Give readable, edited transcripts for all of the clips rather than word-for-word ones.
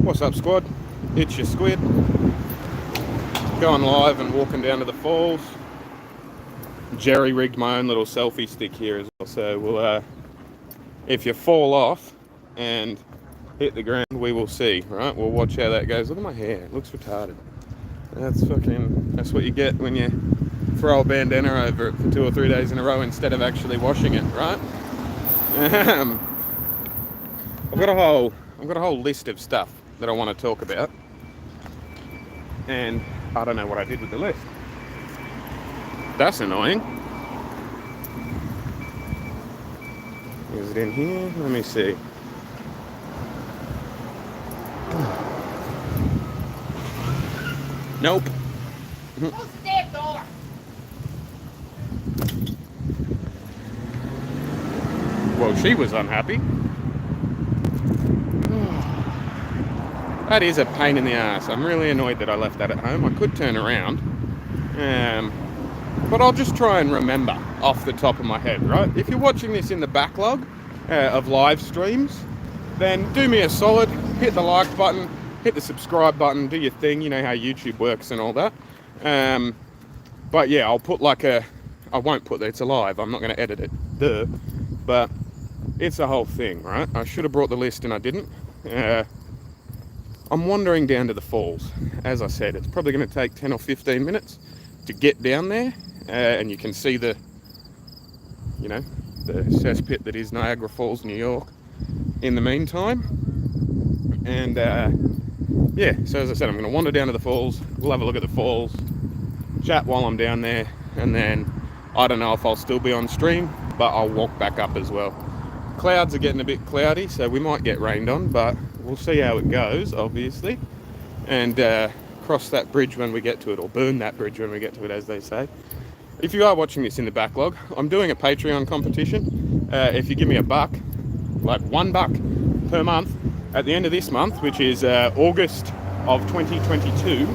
What's up, Squad? It's your Squid. Going live and walking down to the falls. Jerry rigged my own little selfie stick here as well. So we'll, if you fall off and hit the ground, we will see, right? We'll watch how that goes. Look at my hair, it looks retarded. That's what you get when you throw a bandana over it for 2 or 3 days in a row instead of actually washing it, right? I've got a whole list of stuff that I want to talk about, and I don't know what I did with the list. That's annoying. Is it in here? Let me see. Nope. Close the damn door. Well, she was unhappy. That is a pain in the ass. I'm really annoyed that I left that at home. I could turn around. But I'll just try and remember off the top of my head, right? If you're watching this in the backlog of live streams, then do me a solid, hit the like button, hit the subscribe button, do your thing. You know how YouTube works and all that. But yeah, I'll put I won't put that, it's alive. I'm not going to edit it. Duh. But it's a whole thing, right? I should have brought the list and I didn't. I'm wandering down to the falls. As I said, it's probably going to take 10 or 15 minutes to get down there, and you can see the cesspit that is Niagara Falls, New York in the meantime. And yeah, so as I said, I'm going to wander down to the falls. We'll have a look at the falls, chat while I'm down there, and then I don't know if I'll still be on stream, but I'll walk back up as well. Clouds are getting a bit cloudy, so we might get rained on, but we'll see how it goes, obviously, and cross that bridge when we get to it, or burn that bridge when we get to it, as they say. If you are watching this in the backlog, I'm doing a Patreon competition. If you give me $1, like $1 per month, at the end of this month, which is August of 2022,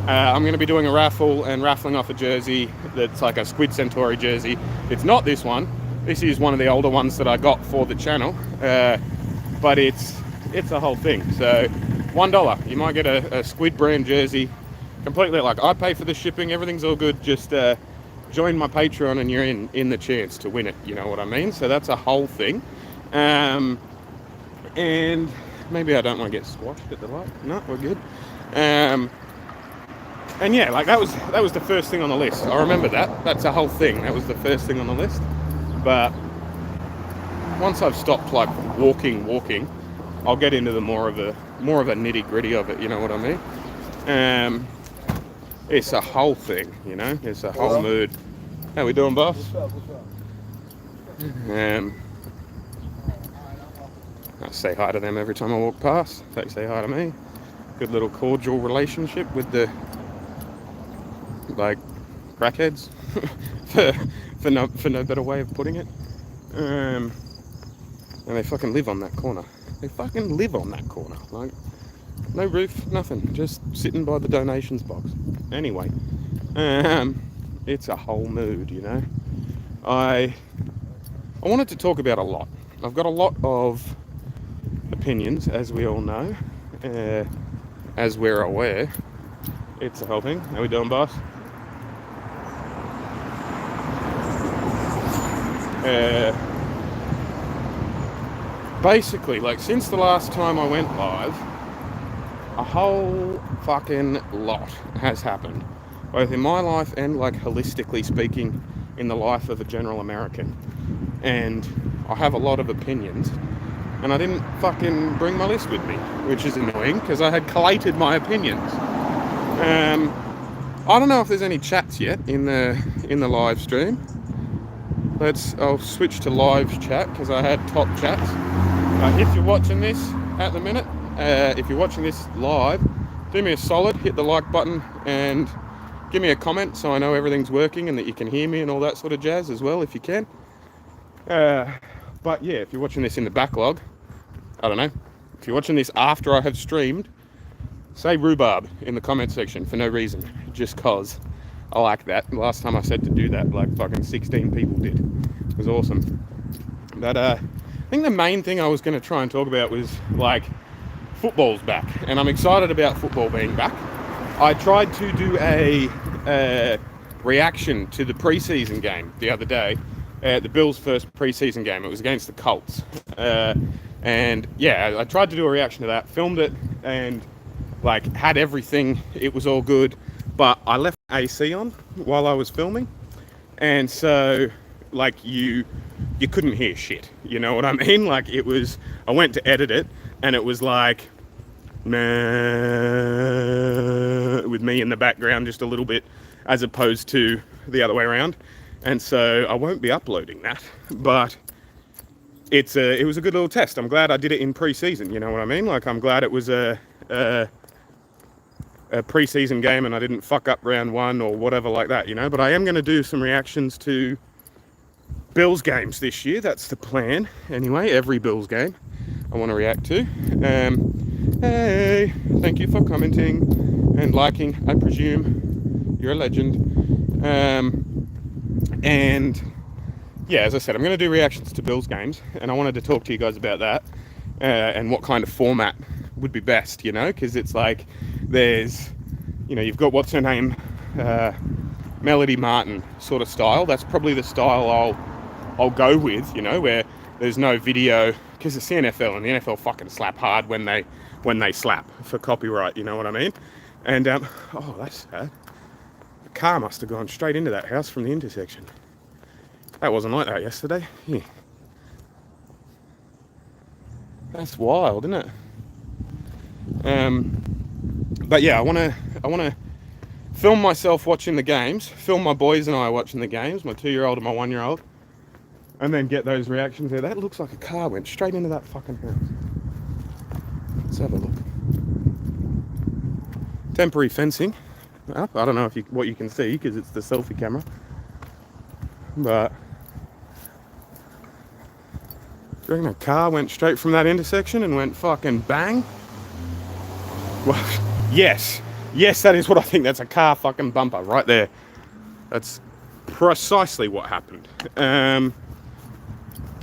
I'm going to be doing a raffle and raffling off a jersey that's like a Squid Centauri jersey. It's not this one. This is one of the older ones that I got for the channel, but it's a whole thing. So $1, you might get a Squid brand jersey, completely, like, I pay for the shipping, everything's all good. Just join my Patreon and you're in the chance to win it, you know what I mean? So that's a whole thing. And maybe I don't want to get squashed at the light. No, we're good. And yeah, like that was the first thing on the list. I remember that. That's a whole thing. That was the first thing on the list. But once I've stopped like walking, I'll get into the more of a nitty gritty of it. You know what I mean? It's a whole thing. You know, it's a whole mood. How we doing, boss? I say hi to them every time I walk past. They say hi to me. Good little cordial relationship with the crackheads, for no better way of putting it. And they fucking live on that corner. Like, no roof, nothing. Just sitting by the donations box. Anyway, it's a whole mood, you know. I wanted to talk about a lot. I've got a lot of opinions, as we all know, as we're aware. It's a whole thing. How we doing, boss? Basically, like, since the last time I went live, a whole fucking lot has happened, both in my life and, like, holistically speaking, in the life of a general American. And I have a lot of opinions, and I didn't fucking bring my list with me, which is annoying because I had collated my opinions. I don't know if there's any chats yet in the live stream. I'll switch to live chat because I had top chats. If you're watching this at the minute, if you're watching this live, do me a solid, hit the like button and give me a comment so I know everything's working and that you can hear me and all that sort of jazz as well, if you can. But yeah, if you're watching this in the backlog, I don't know. If you're watching this after I have streamed, say rhubarb in the comment section for no reason, just cause I like that. Last time I said to do that, like fucking 16 people did. It was awesome. But I think the main thing I was going to try and talk about was like football's back, and I'm excited about football being back. I tried to do a reaction to the preseason game the other day, the Bills' first preseason game. It was against the Colts, and yeah, I tried to do a reaction to that, filmed it, and like had everything. It was all good, but I left AC on while I was filming, and so like you couldn't hear shit. You know what I mean? Like it was. I went to edit it, and it was like, nah, with me in the background just a little bit, as opposed to the other way around. And so I won't be uploading that, but it was a good little test. I'm glad I did it in pre-season, you know what I mean? Like, I'm glad it was a pre-season game and I didn't fuck up round one or whatever like that, you know? But I am going to do some reactions to Bills games this year. That's the plan. Anyway, every Bills game I want to react to. Hey, thank you for commenting and liking. I presume you're a legend. And yeah, as I said, I'm going to do reactions to Bills games, and I wanted to talk to you guys about that and what kind of format would be best, you know, because it's like there's, you know, you've got what's her name, Melody Martin sort of style. That's probably the style I'll go with, you know, where there's no video, because it's the NFL, and the NFL fucking slap hard when they slap for copyright, you know what I mean? And oh, that's sad. The car must have gone straight into that house from the intersection. That wasn't like that yesterday. Yeah. That's wild, isn't it? But yeah, I wanna film myself watching the games, film my boys and I watching the games, my 2-year-old and my 1-year-old, and then get those reactions there. That looks like a car went straight into that fucking house. Let's have a look. Temporary fencing up. I don't know what you can see because it's the selfie camera, but do you reckon a car went straight from that intersection and went fucking bang? Well, yes, that is what I think. That's a car fucking bumper right there. That's precisely what happened.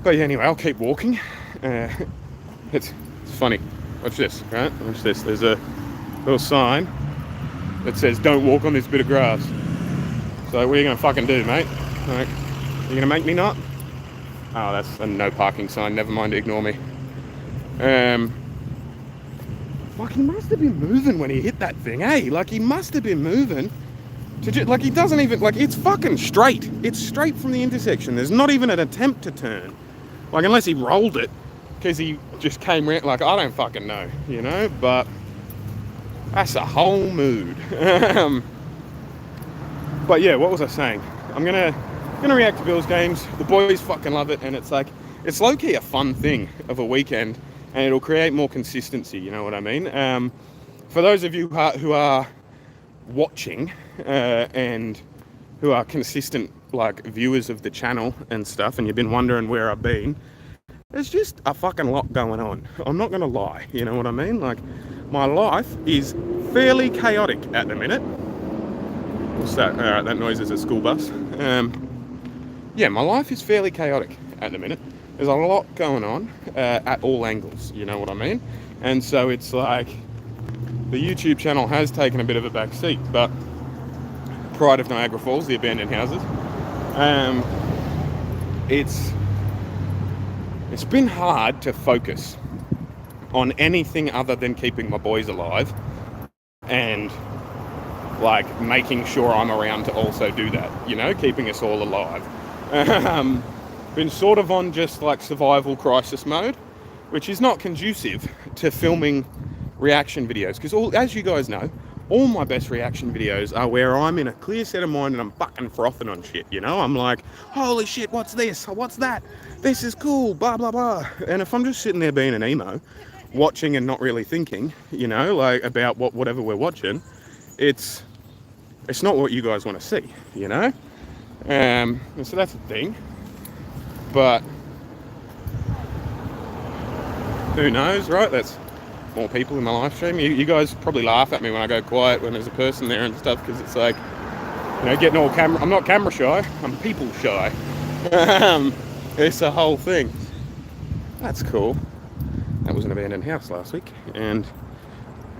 But yeah, anyway, I'll keep walking. It's funny. Watch this, right? Watch this. There's a little sign that says "Don't walk on this bit of grass." So what are you gonna fucking do, mate? Like, you gonna make me not? Oh, that's a no parking sign. Never mind, ignore me. Like, he must have been moving when he hit that thing, eh? Like, he must have been moving. Like, he doesn't even, like, it's fucking straight. It's straight from the intersection. There's not even an attempt to turn. Like, unless he rolled it, because he just came around, like, I don't fucking know, you know? But that's a whole mood. But yeah, what was I saying? I'm gonna react to Bills games. The boys fucking love it, and it's like, it's low-key a fun thing of a weekend, and it'll create more consistency, you know what I mean? For those of you who are watching and who are consistent like viewers of the channel and stuff, and you've been wondering where I've been, there's just a fucking lot going on. I'm not gonna lie, you know what I mean? Like, my life is fairly chaotic at the minute. What's that? All right, that noise is a school bus. Yeah, my life is fairly chaotic at the minute. There's a lot going on at all angles, you know what I mean? And so it's like, the YouTube channel has taken a bit of a back seat, but Pride of Niagara Falls, the abandoned houses, it's been hard to focus on anything other than keeping my boys alive and like making sure I'm around to also do that, you know, keeping us all alive. Been sort of on just like survival crisis mode, which is not conducive to filming reaction videos, because as you guys know, all my best reaction videos are where I'm in a clear set of mind and I'm fucking frothing on shit, you know? I'm like, holy shit, what's this? What's that? This is cool, blah, blah, blah. And if I'm just sitting there being an emo, watching and not really thinking, you know, like about whatever we're watching, it's not what you guys want to see, you know? And so that's the thing. But who knows, right? That's more people in my live stream. You guys probably laugh at me when I go quiet when there's a person there and stuff, because it's like, you know, getting all camera. I'm not camera shy. I'm people shy. It's a whole thing. That's cool. That was an abandoned house last week, and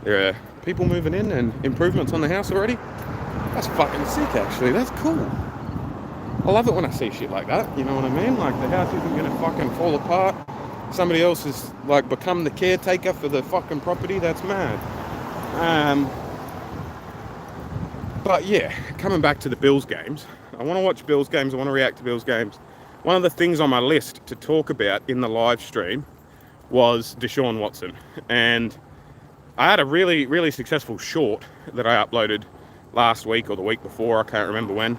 there are people moving in and improvements on the house already. That's fucking sick, actually. That's cool. I love it when I see shit like that, you know what I mean? Like, the house isn't gonna fucking fall apart. Somebody else has, like, become the caretaker for the fucking property. That's mad. But yeah, coming back to the Bills games, I want to watch Bills games, I want to react to Bills games. One of the things on my list to talk about in the live stream was Deshaun Watson. And I had a really, really successful short that I uploaded last week or the week before, I can't remember when.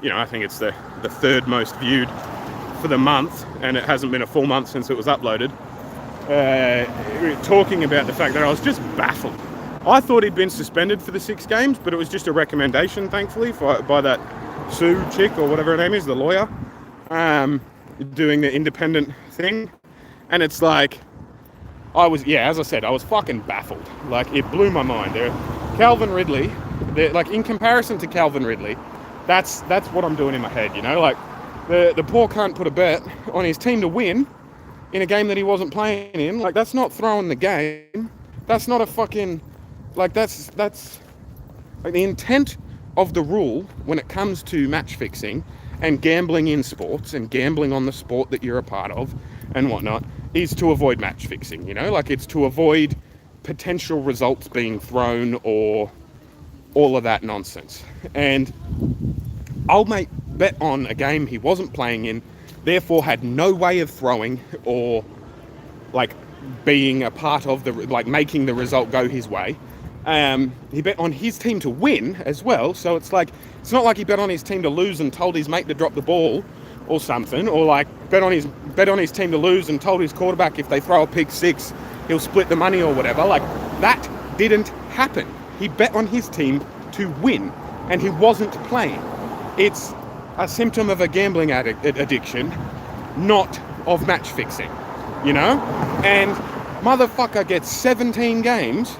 You know, I think it's the third most viewed for the month, and it hasn't been a full month since it was uploaded. Talking about the fact that I was just baffled. I thought he'd been suspended for the 6 games, but it was just a recommendation, thankfully, by that Sue chick, or whatever her name is, the lawyer, doing the independent thing. And it's like, as I said, I was fucking baffled. Like, it blew my mind. Calvin Ridley, like, in comparison to Calvin Ridley, that's what I'm doing in my head, you know? Like, the poor cunt put a bet on his team to win in a game that he wasn't playing in. Like, that's not throwing the game. That's not a fucking, like, that's like, the intent of the rule when it comes to match fixing and gambling in sports and gambling on the sport that you're a part of and whatnot is to avoid match fixing, you know? Like, it's to avoid potential results being thrown or all of that nonsense. And old mate bet on a game he wasn't playing in, therefore had no way of throwing or, like, being a part of the, like, making the result go his way. He bet on his team to win as well, so it's like, it's not like he bet on his team to lose and told his mate to drop the ball or something, or like bet on his team to lose and told his quarterback if they throw a pick 6 he'll split the money or whatever. Like, that didn't happen. He bet on his team to win, and he wasn't playing. It's a symptom of a gambling addiction, not of match fixing, you know? And motherfucker gets 17 games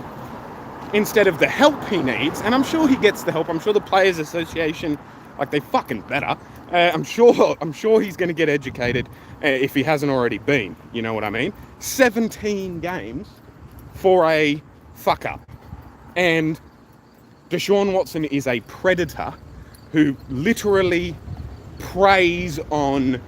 instead of the help he needs, and I'm sure he gets the help. I'm sure the Players Association, like, they fucking better. I'm sure he's going to get educated if he hasn't already been, you know what I mean? 17 games for a fuck up. And Deshaun Watson is a predator who literally preys on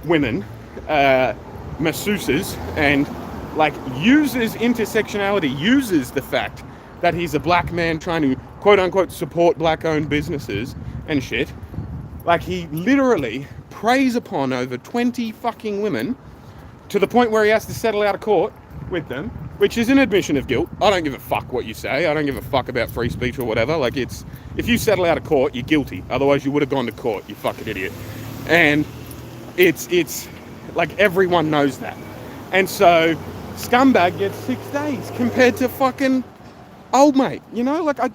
women, masseuses, and, like, uses intersectionality, uses the fact that he's a black man trying to quote-unquote support black-owned businesses and shit. Like, he literally preys upon over 20 fucking women to the point where he has to settle out of court with them, which is an admission of guilt. I don't give a fuck what you say. I don't give a fuck about free speech or whatever. Like, it's, if you settle out of court, you're guilty. Otherwise, you would have gone to court, you fucking idiot. And it's like, everyone knows that. And so, scumbag gets 6 days compared to fucking old mate, you know? Like, I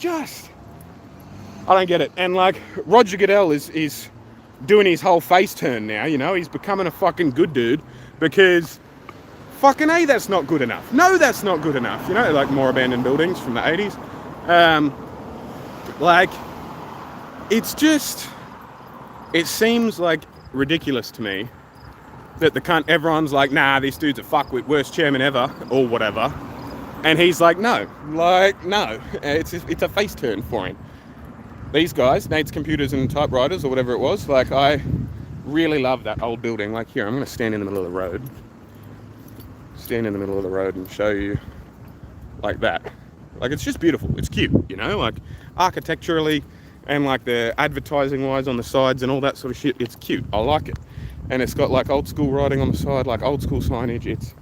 don't get it. And, like, Roger Goodell is doing his whole face turn now, you know? He's becoming a fucking good dude because fucking A, that's not good enough. No, that's not good enough, you know? Like, more abandoned buildings from the 80s. Like, it's just, it seems like ridiculous to me that everyone's like, nah, this dude's a fuckwit, worst chairman ever, or whatever. And he's like, no. It's a face turn for him. These guys, Nate's Computers and Typewriters, or whatever it was, like, I really love that old building. Like, here, I'm going to stand in the middle of the road. Stand in the middle of the road and show you, like, that. Like, it's just beautiful. It's cute, you know? Like, architecturally and, like, the advertising-wise on the sides and all that sort of shit, it's cute. I like it. And it's got, like, old school writing on the side, like, old school signage.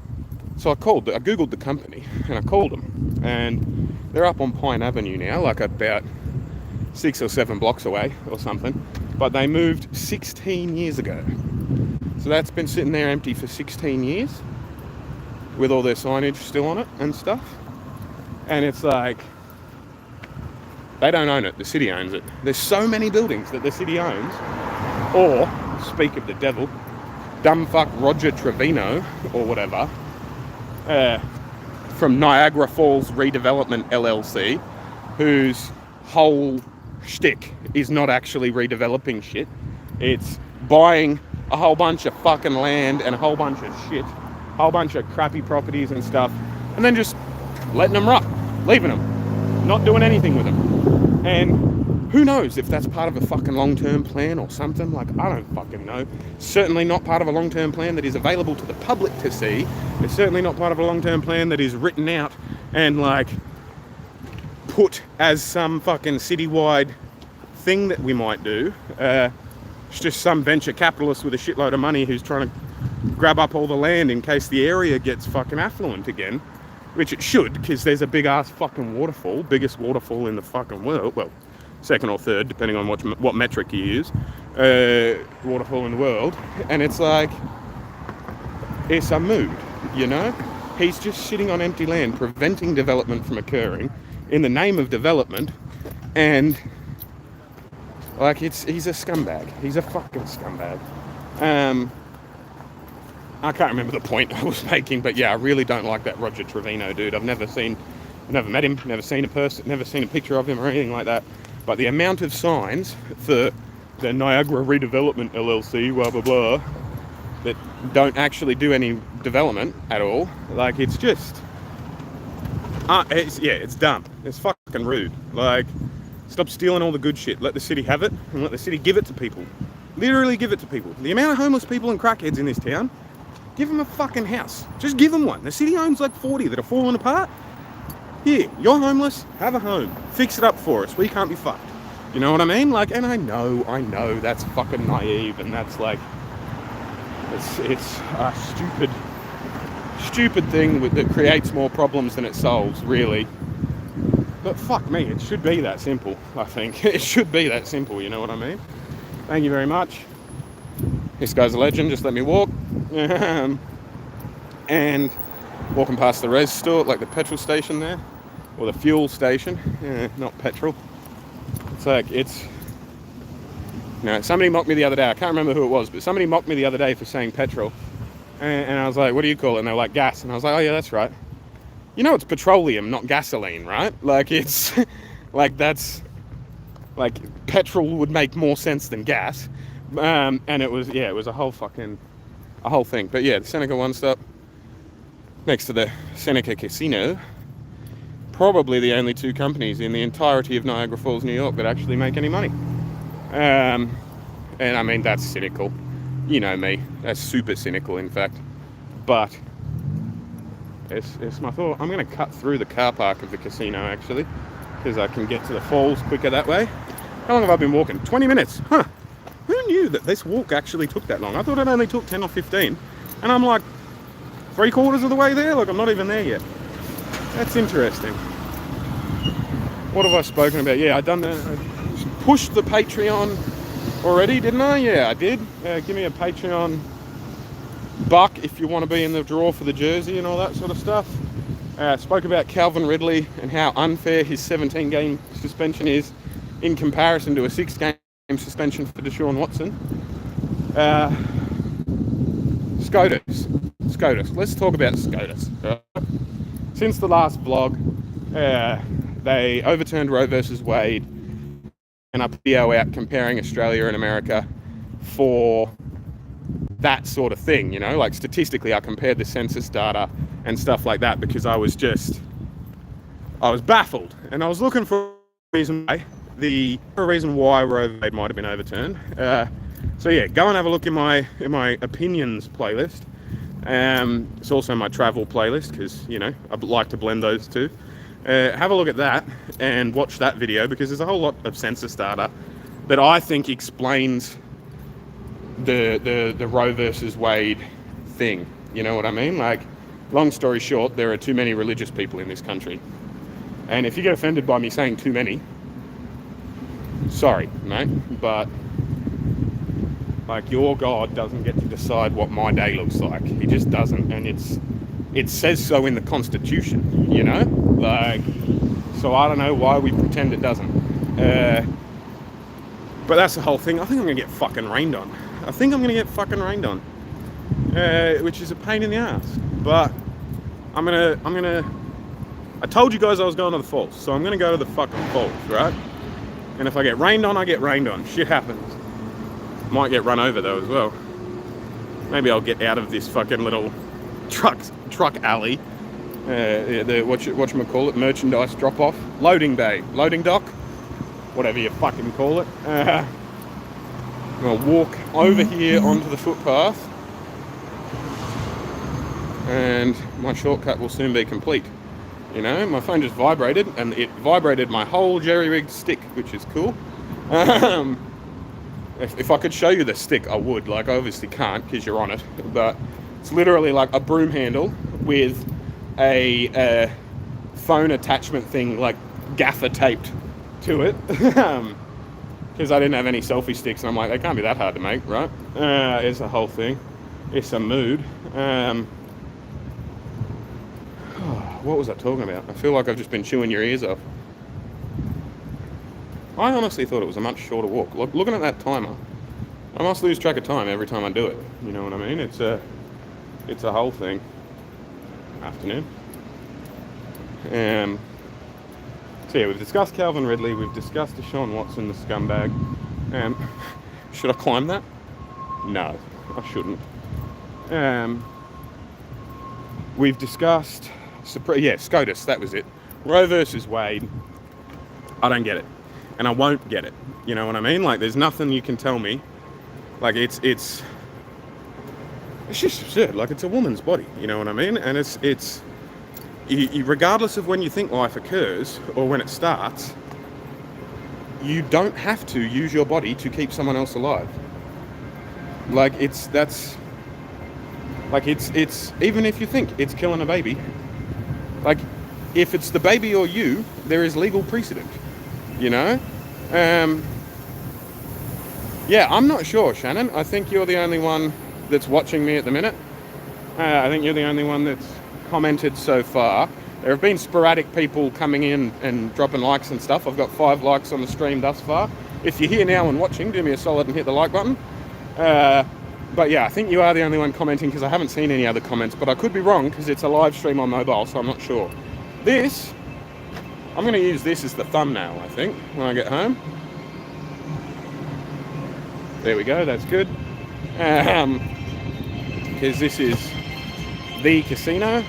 So I Googled the company, and I called them. And they're up on Pine Avenue now, like, about 6 or 7 blocks away or something, but they moved 16 years ago. So that's been sitting there empty for 16 years with all their signage still on it and stuff. And it's like, they don't own it, the city owns it. There's so many buildings that the city owns, or, speak of the devil, dumb fuck Roger Trevino or whatever, from Niagara Falls Redevelopment LLC, whose whole shtick is not actually redeveloping shit. It's buying a whole bunch of fucking land and a whole bunch of shit whole bunch of crappy properties and stuff, and then just letting them rot, leaving them, not doing anything with them. And who knows if that's part of a fucking long-term plan or something. Like, I don't fucking know. Certainly not part of a long-term plan that is available to the public to see. It's certainly not part of a long-term plan that is written out and like put as some fucking citywide thing that we might do. It's just some venture capitalist with a shitload of money who's trying to grab up all the land in case the area gets fucking affluent again, which it should, because there's a big ass fucking waterfall, biggest waterfall in the fucking world, well, second or third depending on what metric you use, waterfall in the world. And it's like, it's a mood, you know. He's just sitting on empty land, preventing development from occurring in the name of development. And like, he's a scumbag. He's a fucking scumbag. I can't remember the point I was making, but yeah, I really don't like that Roger Trevino dude. I've never met him, never seen a picture of him or anything like that. But the amount of signs for the Niagara Redevelopment LLC, blah blah blah, that don't actually do any development at all, like, it's just, it's dumb. It's fucking rude. Like, stop stealing all the good shit. Let the city have it, and let the city give it to people. Literally give it to people. The amount of homeless people and crackheads in this town, give them a fucking house. Just give them one. The city owns like 40 that are falling apart. Here, you're homeless, have a home. Fix it up for us. We can't be fucked. You know what I mean? Like, and I know that's fucking naive, and that's like, it's a stupid thing that creates more problems than it solves, really. But fuck me, it should be that simple, I think. It should be that simple, you know what I mean? Thank you very much. This guy's a legend, just let me walk. And walking past the res store, like the petrol station there, or the fuel station, not petrol. It's like, somebody mocked me the other day, I can't remember who it was, but somebody mocked me the other day for saying petrol. And I was like, what do you call it? And they were like, gas. And I was like, oh yeah, that's right. You know, it's petroleum, not gasoline, right? Like, it's like, that's like, petrol would make more sense than gas. And it was a whole thing. But yeah, the Seneca One Stop next to the Seneca Casino, probably the only two companies in the entirety of Niagara Falls, New York, that actually make any money. And I mean, that's cynical. You know me, that's super cynical, in fact. But it's my thought. I'm going to cut through the car park of the casino, actually, because I can get to the falls quicker that way. How long have I been walking? 20 minutes. Huh. Who knew that this walk actually took that long? I thought it only took 10 or 15. And I'm like 3/4 of the way there. Like, I'm not even there yet. That's interesting. What have I spoken about? Yeah, I pushed the Patreon already, didn't I? Yeah, I did. Give me a Patreon buck if you want to be in the draw for the jersey and all that sort of stuff. Spoke about Calvin Ridley and how unfair his 17-game suspension is in comparison to a 6-game suspension for Deshaun Watson. SCOTUS. Let's talk about SCOTUS. Since the last vlog, they overturned Roe versus Wade, and I put a video out comparing Australia and America for that sort of thing, you know, like statistically I compared the census data and stuff like that because I was baffled, and I was looking for a reason why Roe v. Wade might have been overturned. So yeah, go and have a look in my opinions playlist. It's also my travel playlist because, you know, I like to blend those two. Have a look at that and watch that video because there's a whole lot of census data that I think explains the Roe versus Wade thing. You know what I mean? Like, long story short, there are too many religious people in this country. And if you get offended by me saying too many, sorry, mate, but like, your God doesn't get to decide what my day looks like. He just doesn't, and it says so in the Constitution, you know? Like, so I don't know why we pretend it doesn't. But that's the whole thing. I think I'm gonna get fucking rained on. Which is a pain in the ass. But I told you guys I was going to the falls, so I'm gonna go to the fucking falls, right? And if I get rained on, I get rained on. Shit happens. Might get run over though as well. Maybe I'll get out of this fucking little truck alley, the whatchamacallit, merchandise drop-off, loading bay, loading dock, whatever you fucking call it. I'll walk over here onto the footpath, and my shortcut will soon be complete. You know, my phone just vibrated, and it vibrated my whole jerry-rigged stick, which is cool. If I could show you the stick, I would. Like, I obviously can't because you're on it, but it's literally like a broom handle with a phone attachment thing, like gaffer taped to it. Because I didn't have any selfie sticks, and I'm like, they can't be that hard to make, right? It's a whole thing. It's a mood. What was I talking about? I feel like I've just been chewing your ears off. I honestly thought it was a much shorter walk. Looking at that timer, I must lose track of time every time I do it. You know what I mean? It's a whole thing. Afternoon. So yeah, we've discussed Calvin Ridley. We've discussed Deshaun Watson, the scumbag. Should I climb that? No, I shouldn't. We've discussed... SCOTUS, that was it. Roe versus Wade. I don't get it. And I won't get it. You know what I mean? Like, there's nothing you can tell me. Like, it's just absurd. Like, it's a woman's body. You know what I mean? And it's regardless of when you think life occurs or when it starts, you don't have to use your body to keep someone else alive. Like, it's even if you think it's killing a baby, like, if it's the baby or you, there is legal precedent, you know? Yeah, I'm not sure, Shannon. I think you're the only one that's watching me at the minute. I think you're the only one that's commented so far. There have been sporadic people coming in and dropping likes and stuff. I've got 5 likes on the stream thus far. If you're here now and watching, do me a solid and hit the like button. But yeah, I think you are the only one commenting because I haven't seen any other comments, but I could be wrong because it's a live stream on mobile, so I'm not sure. I'm going to use this as the thumbnail, I think, when I get home. There we go, that's good. Because this is the casino.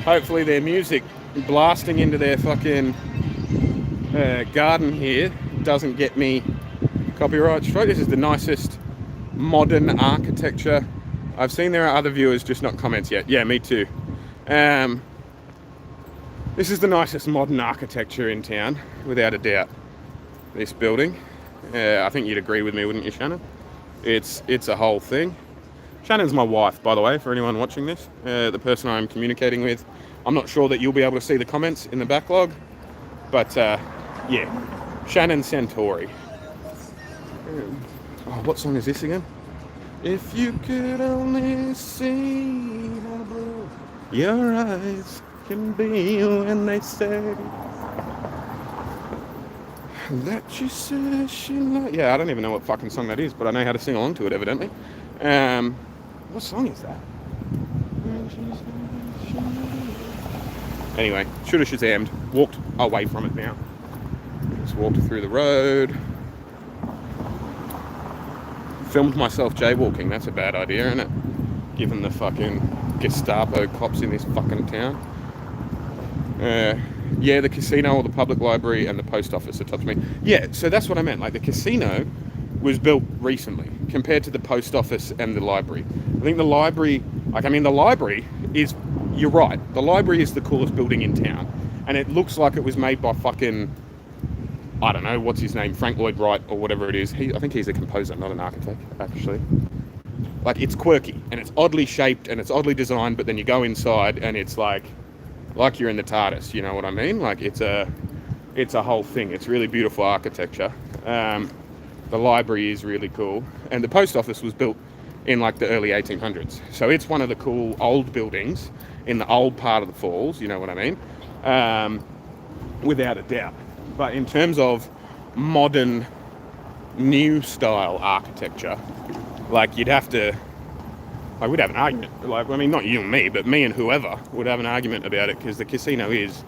Hopefully their music blasting into their fucking garden here doesn't get me copyright strike. This is the nicest modern architecture I've seen. There are other viewers, just not comments yet. Yeah, me too. This is the nicest modern architecture in town, without a doubt. This building. I think you'd agree with me, wouldn't you, Shannon? It's a whole thing. Shannon's my wife, by the way, for anyone watching this. The person I'm communicating with. I'm not sure that you'll be able to see the comments in the backlog, but yeah, Shannon Centauri. Oh, what song is this again? If you could only see how blue your eyes can be when they say that you said she liked... Yeah, I don't even know what fucking song that is, but I know how to sing along to it, evidently. What song is that? Anyway, shoulda shazammed. Walked away from it now. Just walked through the road. Filmed myself jaywalking. That's a bad idea, isn't it? Given the fucking Gestapo cops in this fucking town. Yeah, the casino or the public library and the post office that touched me. Yeah, so that's what I meant. Like, the casino was built recently compared to the post office and the library. I think the library, the library is, you're right, the library is the coolest building in town. And it looks like it was made by fucking, I don't know, what's his name, Frank Lloyd Wright or whatever it is. I think he's a composer, not an architect, actually. Like, it's quirky and it's oddly shaped and it's oddly designed, but then you go inside and it's like you're in the TARDIS, you know what I mean? Like, it's a whole thing. It's really beautiful architecture. The library is really cool. And the post office was built in like the early 1800s. So it's one of the cool old buildings in the old part of the falls, you know what I mean? Without a doubt. But in terms of modern, new style architecture, like, you'd have to, like, we'd have an argument. Like, I mean, not you and me, but me and whoever would have an argument about it, because the casino is,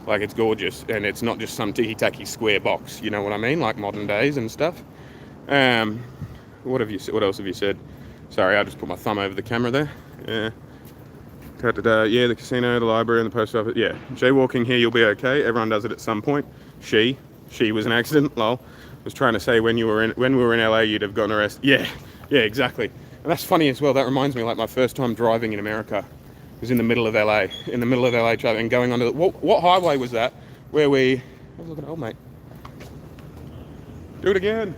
like, it's gorgeous, and it's not just some ticky-tacky square box, you know what I mean? Like modern days and stuff. What else have you said? Sorry, I just put my thumb over the camera there. Yeah, the casino, the library, and the post office. Yeah, jaywalking here, you'll be okay. Everyone does it at some point. She was an accident. Lol. Was trying to say when we were in LA, you'd have gotten arrested. Yeah, exactly. And that's funny as well. That reminds me, like my first time driving in America was in the middle of LA, driving and going onto the, what highway was that? Where we? Oh, look at old mate. Do it again.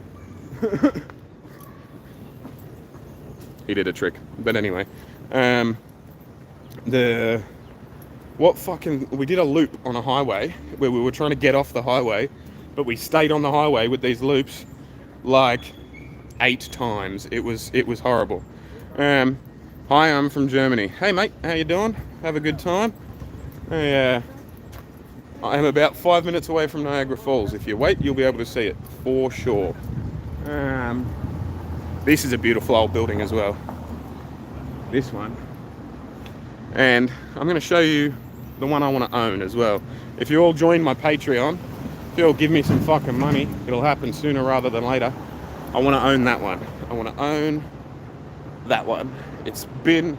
He did a trick, but anyway. We did a loop on a highway where we were trying to get off the highway, but we stayed on the highway with these loops like 8 times. It was horrible. Hi, I'm from Germany. Hey mate, how you doing? Have a good time? I am about 5 minutes away from Niagara Falls. If you wait, you'll be able to see it for sure. This is a beautiful old building as well. This one. And I'm going to show you the one I want to own as well. If you all join my Patreon, if you all give me some fucking money, it'll happen sooner rather than later. I want to own that one. I want to own that one. It's been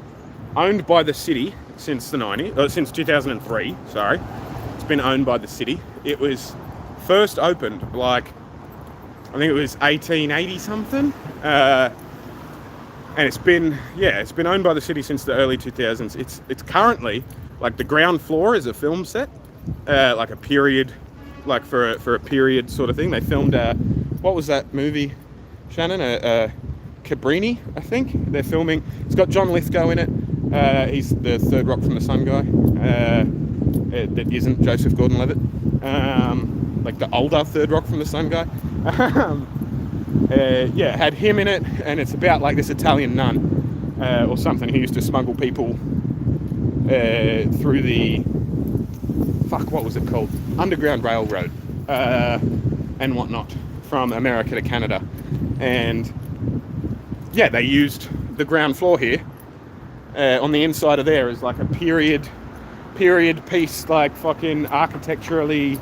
owned by the city since since 2003, sorry. It's been owned by the city. It was first opened like, I think it was 1880 something. And it's been owned by the city since the early 2000s. It's currently, like the ground floor is a film set, like a period, like for a period sort of thing. They filmed, what was that movie, Shannon? Cabrini, I think. They're filming, it's got John Lithgow in it. He's the Third Rock from the Sun guy. That isn't Joseph Gordon-Levitt. Like the older Third Rock from the Sun guy. Had him in it, and it's about like this Italian nun or something who used to smuggle people through the what was it called? Underground Railroad and whatnot from America to Canada. And yeah, they used the ground floor here on the inside of there as like a period piece, like fucking architecturally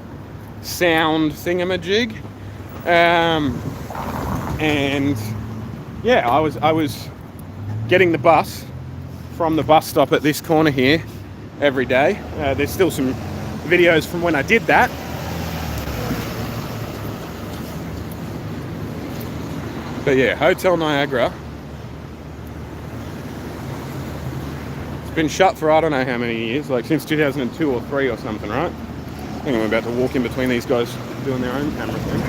sound thingamajig. And yeah, I was getting the bus from the bus stop at this corner here every day. There's still some videos from when I did that. But yeah, Hotel Niagara. It's been shut for I don't know how many years, like since 2002 or 3 or something, right? I think I'm about to walk in between these guys doing their own camera thing.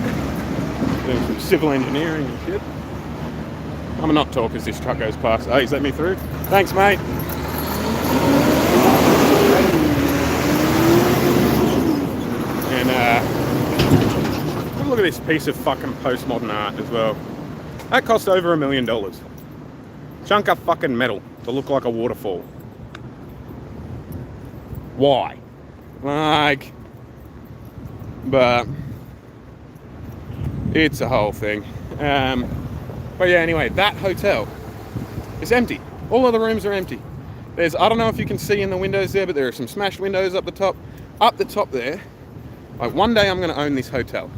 Doing some civil engineering and shit. I'm gonna not talk as this truck goes past. Oh, he's let me through. Thanks, mate. And look at this piece of fucking postmodern art as well. That cost over $1 million. Chunk of fucking metal to look like a waterfall. Why? Like, but it's a whole thing. But yeah, anyway, that hotel is empty. All of the rooms are empty. There's, I don't know if you can see in the windows there, but there are some smashed windows up the top. Up the top there, like one day I'm going to own this hotel.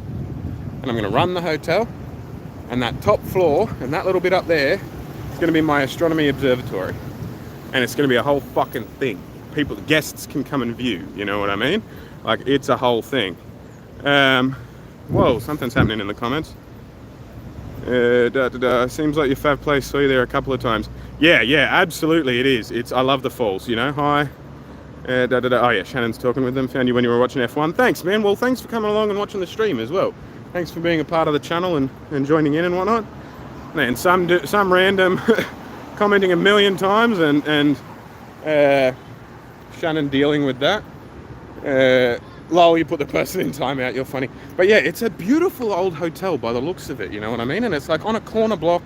And I'm going to run the hotel. And that top floor, and that little bit up there, is going to be my astronomy observatory. And it's going to be a whole fucking thing. People, guests can come and view, you know what I mean? Like, it's a whole thing. Whoa, something's happening in the comments. Seems like your fav place saw you there a couple of times. Yeah, absolutely it is. I love the falls, you know. Hi. Oh yeah, Shannon's talking with them. Found you when you were watching F1. Thanks, man. Well, thanks for coming along and watching the stream as well. Thanks for being a part of the channel and joining in and whatnot. Man, some random commenting 1,000,000 times and Shannon dealing with that. Lol, you put the person in timeout, you're funny. But yeah, it's a beautiful old hotel by the looks of it, you know what I mean? And it's like on a corner block.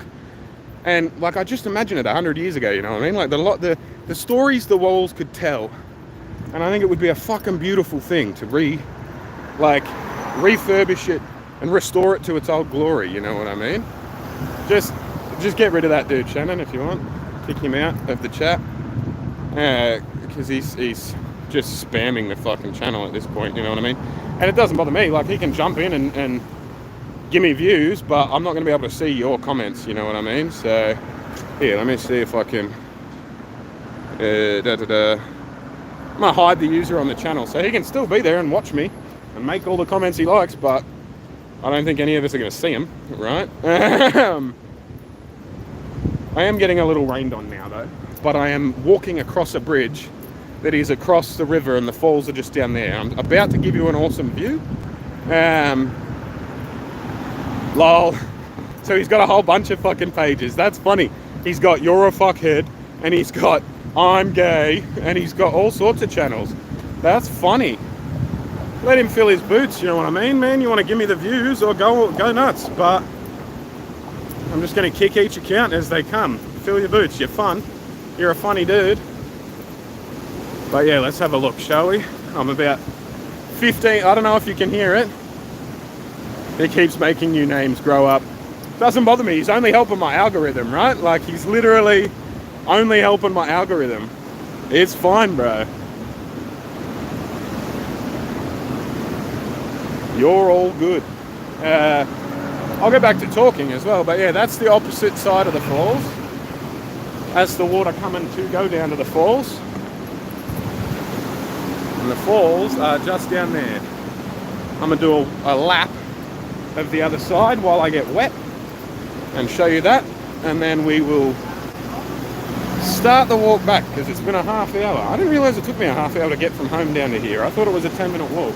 And like, I just imagine it 100 years ago, you know what I mean? Like the stories the walls could tell. And I think it would be a fucking beautiful thing to refurbish it and restore it to its old glory, you know what I mean? Just get rid of that dude, Shannon, if you want. Kick him out of the chat. Because he's just spamming the fucking channel at this point, you know what I mean? And it doesn't bother me. Like, he can jump in and give me views, but I'm not going to be able to see your comments, you know what I mean? So, here, let me see if I can I'm gonna hide the user on the channel so he can still be there and watch me and make all the comments he likes, but I don't think any of us are gonna see him, right? I am getting a little rained on now though, but I am walking across a bridge that is across the river and the falls are just down there. I'm about to give you an awesome view. Lol. So he's got a whole bunch of fucking pages. That's funny. He's got You're a Fuckhead, and he's got I'm Gay, and he's got all sorts of channels. That's funny. Let him fill his boots, you know what I mean, man? You want to give me the views or go nuts, but I'm just going to kick each account as they come. Fill your boots. You're fun. You're a funny dude. But yeah, let's have a look, shall we? I'm about 15. I don't know if you can hear it. He keeps making new names grow up. Doesn't bother me. He's only helping my algorithm, right? Like, he's literally only helping my algorithm. It's fine, bro. You're all good. I'll go back to talking as well, but yeah, that's the opposite side of the falls. That's the water coming to go down to the falls. And the falls are just down there. I'm gonna do a lap of the other side while I get wet and show you that, and then we will start the walk back because it's been a half hour. I didn't realize it took me a half hour to get from home down to here. I thought it was a 10-minute walk.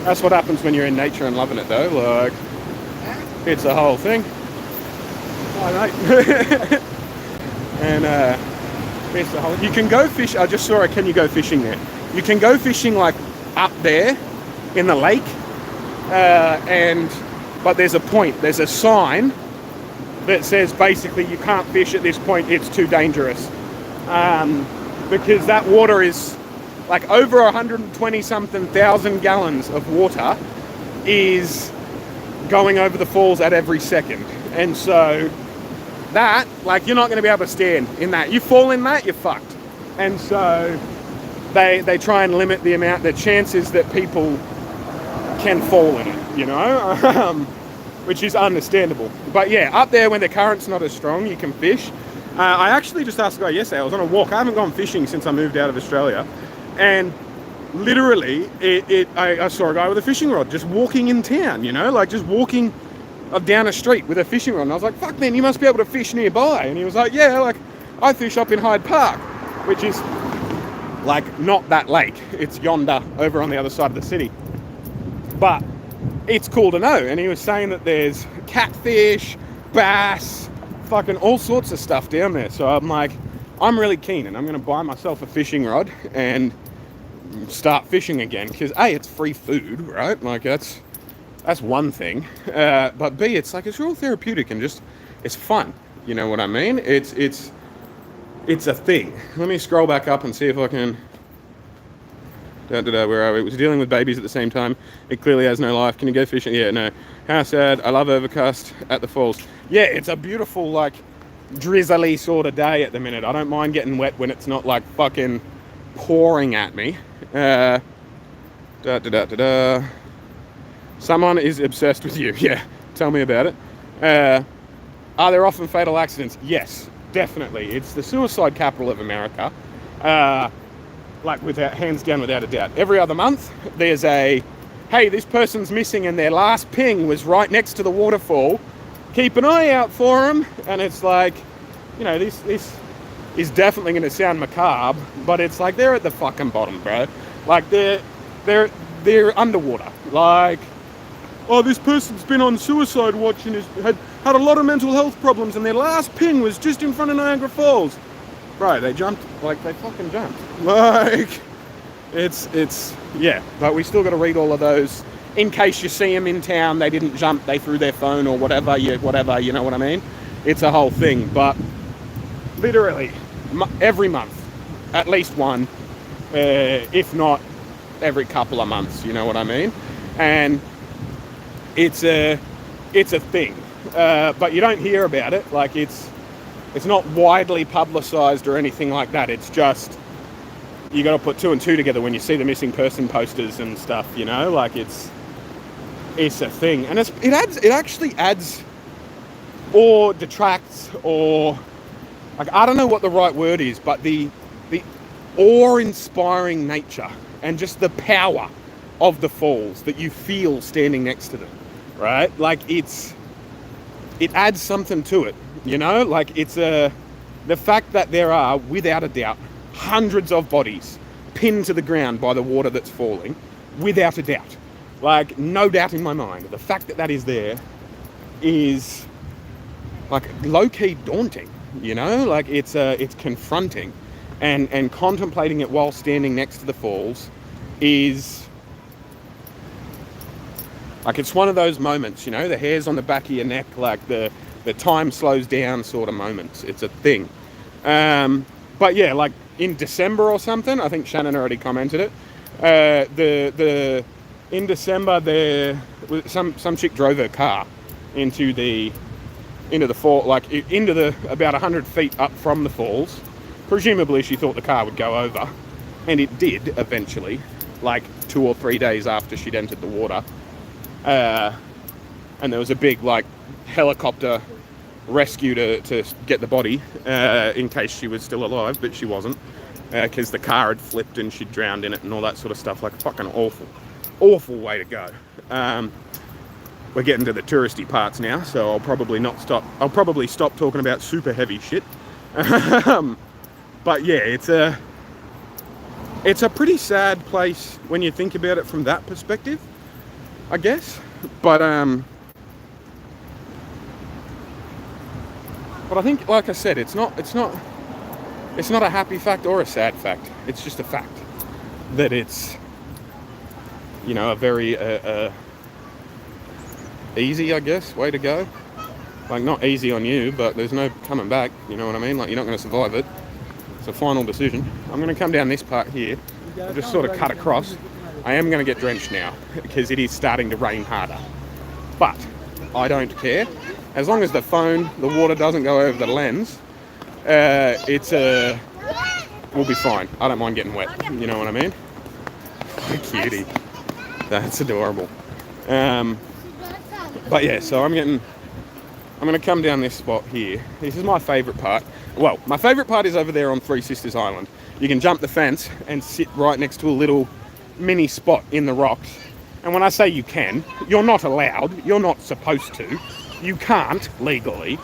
That's what happens when you're in nature and loving it though. Like, it's a whole thing. Hi mate. And it's the whole, you can go fish. I just saw a can you go fishing there. You can go fishing like up there in the lake, but there's a point, there's a sign that says basically you can't fish at this point, it's too dangerous, because that water is like over 120 something thousand gallons of water is going over the falls at every second. And so that, like, you're not going to be able to stand in that. You fall in that, you're fucked. And so they try and limit the chances that people can fall in it, you know, which is understandable. But yeah, up there when the current's not as strong, you can fish. I actually just asked a guy yesterday, I was on a walk. I haven't gone fishing since I moved out of Australia. And literally, I saw a guy with a fishing rod just walking in town, you know, like just walking down a street with a fishing rod. And I was like, fuck man, you must be able to fish nearby. And he was like, yeah, like I fish up in Hyde Park, which is like not that lake. It's yonder over on the other side of the city. But it's cool to know. And he was saying that there's catfish, bass, fucking all sorts of stuff down there. So I'm like, I'm really keen and I'm going to buy myself a fishing rod and start fishing again. Because A, it's free food, right? Like that's one thing. But B, it's like, it's real therapeutic and just, it's fun. You know what I mean? It's a thing. Let me scroll back up and see if I can. Where are we? It was dealing with babies at the same time. It clearly has no life. Can you go fishing? Yeah, no. How sad. I love Overcast at the falls. Yeah, it's a beautiful, like, drizzly sort of day at the minute. I don't mind getting wet when it's not, like, fucking pouring at me. Someone is obsessed with you. Yeah, tell me about it. Are there often fatal accidents? Yes, definitely. It's the suicide capital of America. Like, without, hands down, without a doubt. Every other month, there's a, hey, this person's missing and their last ping was right next to the waterfall. Keep an eye out for them. And it's like, you know, this is definitely going to sound macabre, but it's like they're at the fucking bottom, bro. Like, they're underwater. Like, oh, this person's been on suicide watch and had a lot of mental health problems and their last ping was just in front of Niagara Falls. Bro, they jumped, like, they fucking jumped. Like, it's, yeah, but we still got to read all of those. In case you see them in town, they didn't jump, they threw their phone or whatever, you know what I mean? It's a whole thing, but literally, every month, at least one, if not every couple of months, you know what I mean? And it's a thing, but you don't hear about it, like it's not widely publicized or anything like that. It's just, you got to put two and two together when you see the missing person posters and stuff, you know, like it's a thing. And it actually adds or detracts or, like, I don't know what the right word is, but the awe-inspiring nature and just the power of the falls that you feel standing next to them, right? Like it adds something to it, you know? Like the fact that there are, without a doubt, hundreds of bodies pinned to the ground by the water that's falling, without a doubt. Like, no doubt in my mind. The fact that that is there is, like, low-key daunting, you know? Like, it's confronting. And contemplating it while standing next to the falls is... like, it's one of those moments, you know? The hairs on the back of your neck, like, the time slows down sort of moments. It's a thing. But, yeah, like, in December or something, I think Shannon already commented it, in December, there was some chick drove her car into the fall, like into the about 100 feet up from the falls. Presumably, she thought the car would go over, and it did eventually, like 2 or 3 days after she'd entered the water. And there was a big like helicopter rescue to get the body in case she was still alive, but she wasn't, because the car had flipped and she'd drowned in it and all that sort of stuff. Like, fucking awful way to go. We're getting to the touristy parts now, so I'll probably stop talking about super heavy shit. But yeah, it's a pretty sad place when you think about it from that perspective, I guess. But I think, like I said, it's not a happy fact or a sad fact. It's just a fact that it's, you know, a very easy, I guess, way to go. Like, not easy on you, but there's no coming back, you know what I mean? Like, you're not going to survive it. It's a final decision. I'm going to come down this part here. I'll just sort of cut across. I am going to get drenched now because it is starting to rain harder. But I don't care. As long as the water doesn't go over the lens, we'll be fine. I don't mind getting wet, you know what I mean? Oh, cutie. That's adorable. But yeah, so I'm going to come down this spot here. This is my favourite part. Well, my favourite part is over there on Three Sisters Island. You can jump the fence and sit right next to a little mini spot in the rocks. And when I say you can, you're not allowed. You're not supposed to. You can't, legally.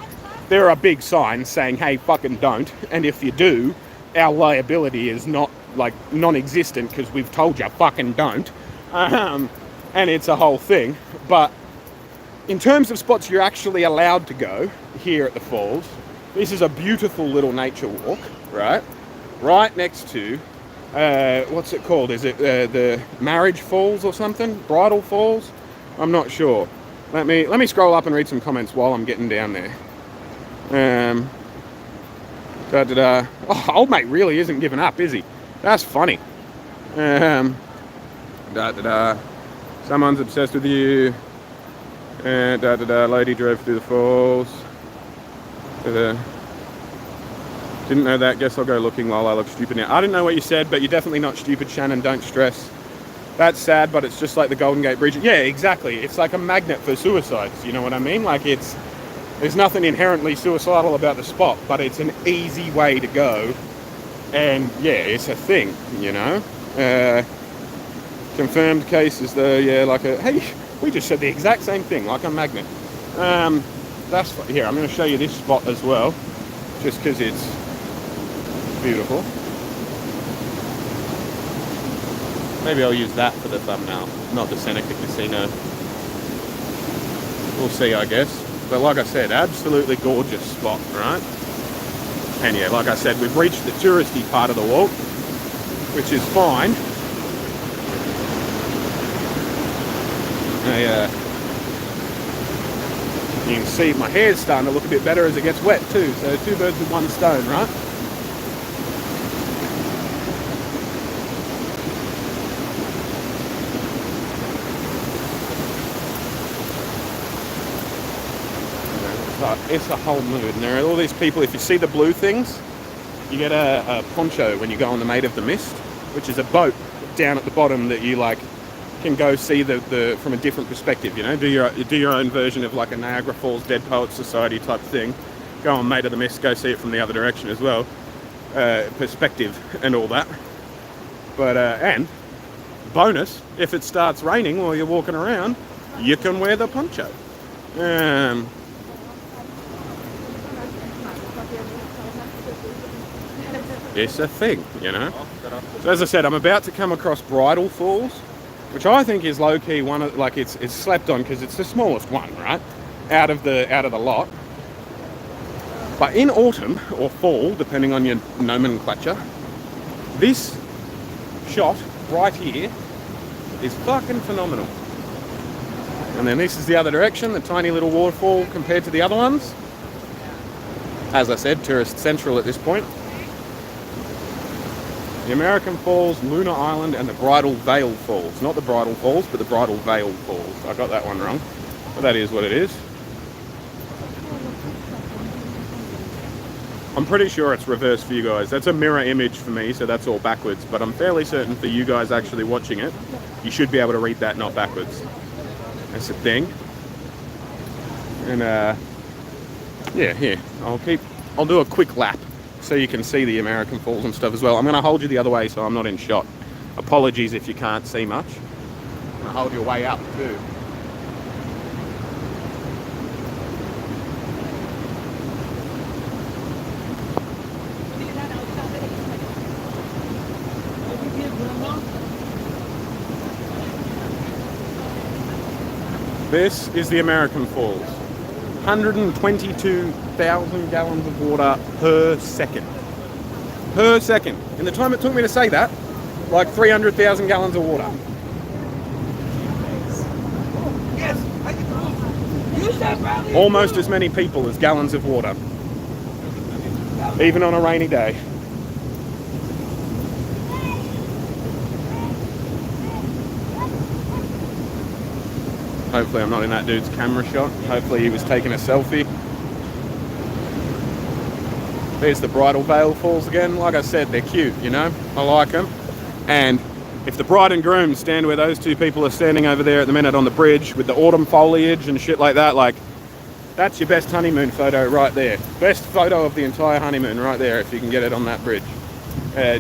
There are big signs saying, hey, fucking don't. And if you do, our liability is not, like, non-existent because we've told you fucking don't. And it's a whole thing. But in terms of spots you're actually allowed to go here at the falls, this is a beautiful little nature walk, right? Right next to, what's it called? Is it the Marriage Falls or something? Bridal Falls? I'm not sure. Let me scroll up and read some comments while I'm getting down there. Oh, old mate really isn't giving up, is he? That's funny. Someone's obsessed with you. Lady drove through the falls. Didn't know that. Guess I'll go looking while I look stupid now. I didn't know what you said, but you're definitely not stupid, Shannon. Don't stress. That's sad, but it's just like the Golden Gate Bridge. Yeah, exactly. It's like a magnet for suicides. You know what I mean? Like, there's nothing inherently suicidal about the spot, but it's an easy way to go. And yeah, it's a thing, you know? Confirmed cases though, yeah, like hey, we just said the exact same thing, like a magnet. Here, I'm going to show you this spot as well, just because it's beautiful. Maybe I'll use that for the thumbnail, not the Seneca Casino. We'll see, I guess. But like I said, absolutely gorgeous spot, right? And yeah, like I said, we've reached the touristy part of the walk, which is fine. You can see my hair's starting to look a bit better as it gets wet too, so 2 birds with 1 stone, right? It's a whole mood, and there are all these people. If you see the blue things, you get a poncho when you go on the Maid of the Mist, which is a boat down at the bottom that you like can go see the from a different perspective, you know, do your own version of like a Niagara Falls Dead Poets Society type thing. Go on Maid of the Mist, go see it from the other direction as well. perspective and all that. But and bonus, if it starts raining while you're walking around, you can wear the poncho. It's a thing, you know. So as I said, I'm about to come across Bridal Falls, which I think is low-key one of, like, it's slept on because it's the smallest one, right, out of the lot. But in autumn or fall, depending on your nomenclature, this shot right here is fucking phenomenal. And then this is the other direction, the tiny little waterfall compared to the other ones. As I said, tourist central at this point. The American Falls, Lunar Island, and the Bridal Veil Falls. Not the Bridal Falls, but the Bridal Veil Falls. I got that one wrong, but that is what it is. I'm pretty sure it's reversed for you guys. That's a mirror image for me, so that's all backwards. But I'm fairly certain for you guys actually watching it, you should be able to read that not backwards. That's the thing. And yeah, here, I'll do a quick lap so you can see the American Falls and stuff as well. I'm going to hold you the other way so I'm not in shot. Apologies if you can't see much. I'm going to hold you way up too. This is the American Falls. 122,000 gallons of water per second. Per second. In the time it took me to say that, like 300,000 gallons of water. Almost as many people as gallons of water. Even on a rainy day. Hopefully I'm not in that dude's camera shot. Hopefully he was taking a selfie. There's the Bridal Veil Falls again. Like I said, they're cute, you know? I like them. And if the bride and groom stand where those two people are standing over there at the minute on the bridge with the autumn foliage and shit like that, like, that's your best honeymoon photo right there. Best photo of the entire honeymoon right there if you can get it on that bridge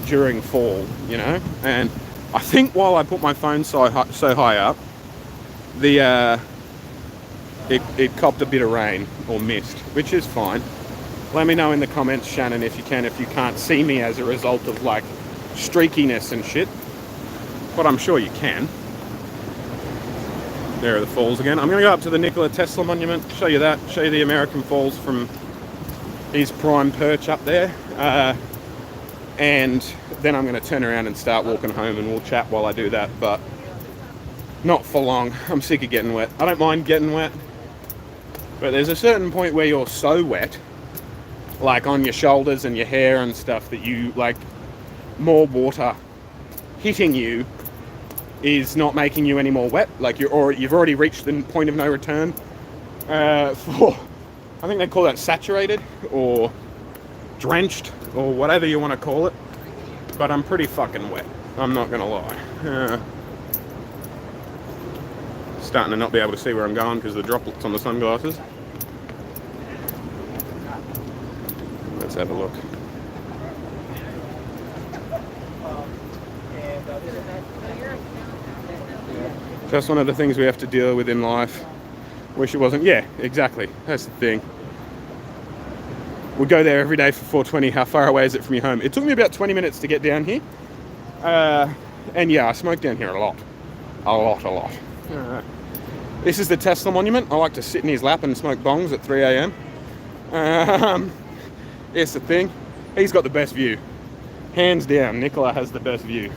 during fall, you know? And I think while I put my phone so high up, it copped a bit of rain or mist, which is fine. Let me know in the comments, Shannon, if you can't see me as a result of like streakiness and shit, but I'm sure you can. There are the falls again. I'm going to go up to the Nikola Tesla monument, show you that, show you the American Falls from his prime perch up there, and then I'm going to turn around and start walking home and we'll chat while I do that, but not for long. I'm sick of getting wet. I don't mind getting wet, but there's a certain point where you're so wet, like on your shoulders and your hair and stuff, that you, like, more water hitting you is not making you any more wet. Like, you've already reached the point of no return for, I think they call that saturated or drenched or whatever you want to call it, but I'm pretty fucking wet, I'm not gonna lie. Starting to not be able to see where I'm going because of the droplets on the sunglasses. Let's have a look. Just one of the things we have to deal with in life. Wish it wasn't. Yeah, exactly. That's the thing. We go there every day for 420. How far away is it from your home? It took me about 20 minutes to get down here. And yeah, I smoke down here a lot. A lot. This is the Tesla monument. I like to sit in his lap and smoke bongs at 3 a.m. Here's the thing. He's got the best view. Hands down, Nikola has the best view.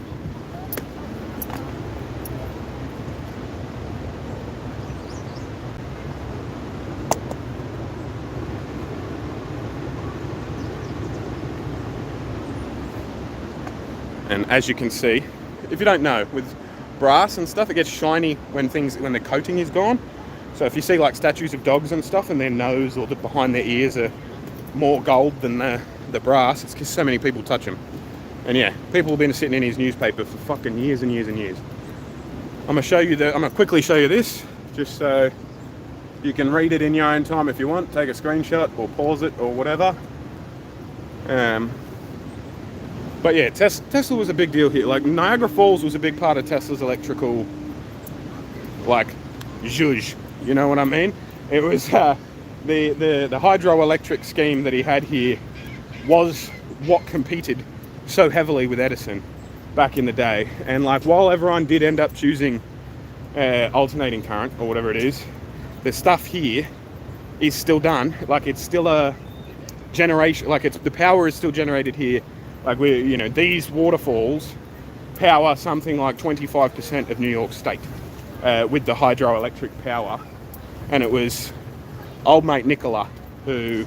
And as you can see, if you don't know, with brass and stuff, it gets shiny when the coating is gone. So if you see like statues of dogs and stuff and their nose or behind their ears are more gold than the brass, it's because so many people touch them. And yeah, people have been sitting in his newspaper for fucking years and years and years. I'm gonna quickly show you this, just so you can read it in your own time if you want. Take a screenshot or pause it or whatever. But yeah, Tesla was a big deal here. Like Niagara Falls was a big part of Tesla's electrical, like, zhuzh. You know what I mean? It was the hydroelectric scheme that he had here was what competed so heavily with Edison back in the day. And like, while everyone did end up choosing alternating current or whatever it is, the stuff here is still done. Like, it's still a generation. Like, the power is still generated here. Like, these waterfalls power something like 25% of New York State with the hydroelectric power. And it was old mate Nikola who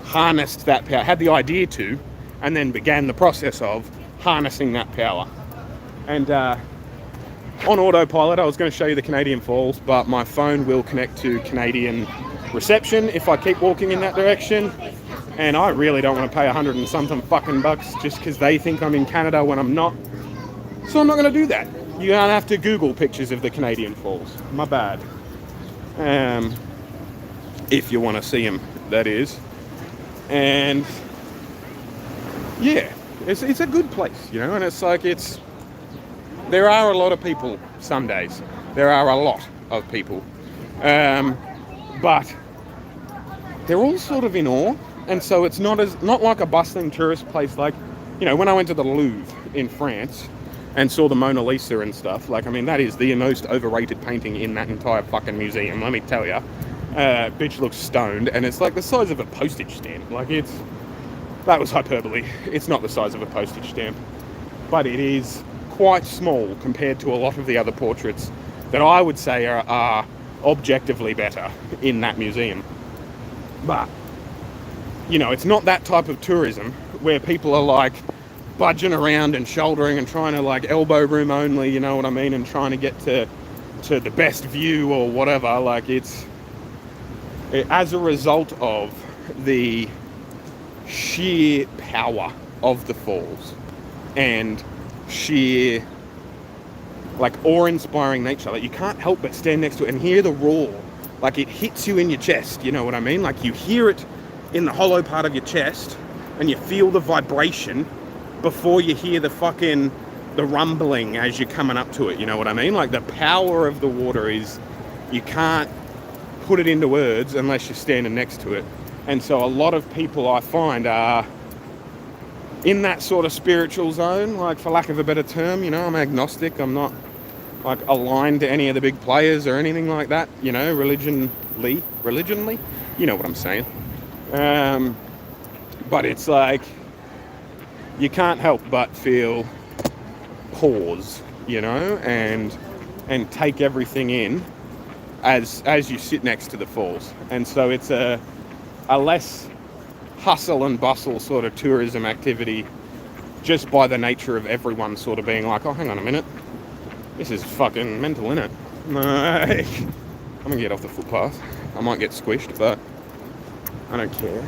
harnessed that power, had the idea to, and then began the process of harnessing that power. And on autopilot, I was going to show you the Canadian Falls, but my phone will connect to Canadian reception if I keep walking in that direction. And I really don't want to pay $100 and something fucking bucks just because they think I'm in Canada when I'm not. So I'm not going to do that. You're going to have to Google pictures of the Canadian Falls. My bad. If you want to see them, that is. And yeah, it's a good place, and it's like, there are a lot of people some days. There are a lot of people. But they're all sort of in awe. And so it's not like a bustling tourist place. Like, when I went to the Louvre in France and saw the Mona Lisa and stuff, like, I mean, that is the most overrated painting in that entire fucking museum, let me tell you. Bitch looks stoned, and it's like the size of a postage stamp. Like, that was hyperbole. It's not the size of a postage stamp, but it is quite small compared to a lot of the other portraits that I would say are objectively better in that museum. But it's not that type of tourism where people are like budging around and shouldering and trying to like elbow room only, you know what I mean, and trying to get to the best view or whatever. Like, as a result of the sheer power of the falls and sheer like awe-inspiring nature, like, you can't help but stand next to it and hear the roar. Like, it hits you in your chest, you know what I mean? Like, you hear it in the hollow part of your chest and you feel the vibration before you hear the rumbling as you're coming up to it, you know what I mean? Like, the power of the water you can't put it into words unless you're standing next to it. And so a lot of people, I find, are in that sort of spiritual zone, like, for lack of a better term. I'm agnostic. I'm not like aligned to any of the big players or anything like that, religionally, you know what I'm saying. But it's like, you can't help but feel pause, and take everything in as you sit next to the falls. And so it's a less hustle and bustle sort of tourism activity, just by the nature of everyone sort of being like, oh, hang on a minute, this is fucking mental, innit? Like, I'm gonna get off the footpath. I might get squished, but I don't care.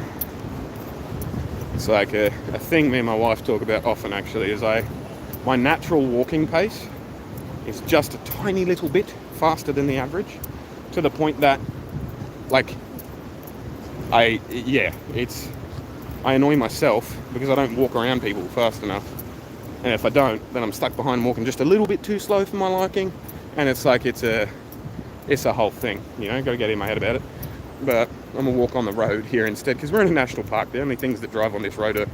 It's like a thing me and my wife talk about often, actually, is my natural walking pace is just a tiny little bit faster than the average, to the point that, like, I annoy myself because I don't walk around people fast enough. And if I don't, then I'm stuck behind walking just a little bit too slow for my liking. And it's like, it's a whole thing, gotta get in my head about it. But I'm gonna walk on the road here instead, because we're in a national park. The only things that drive on this road are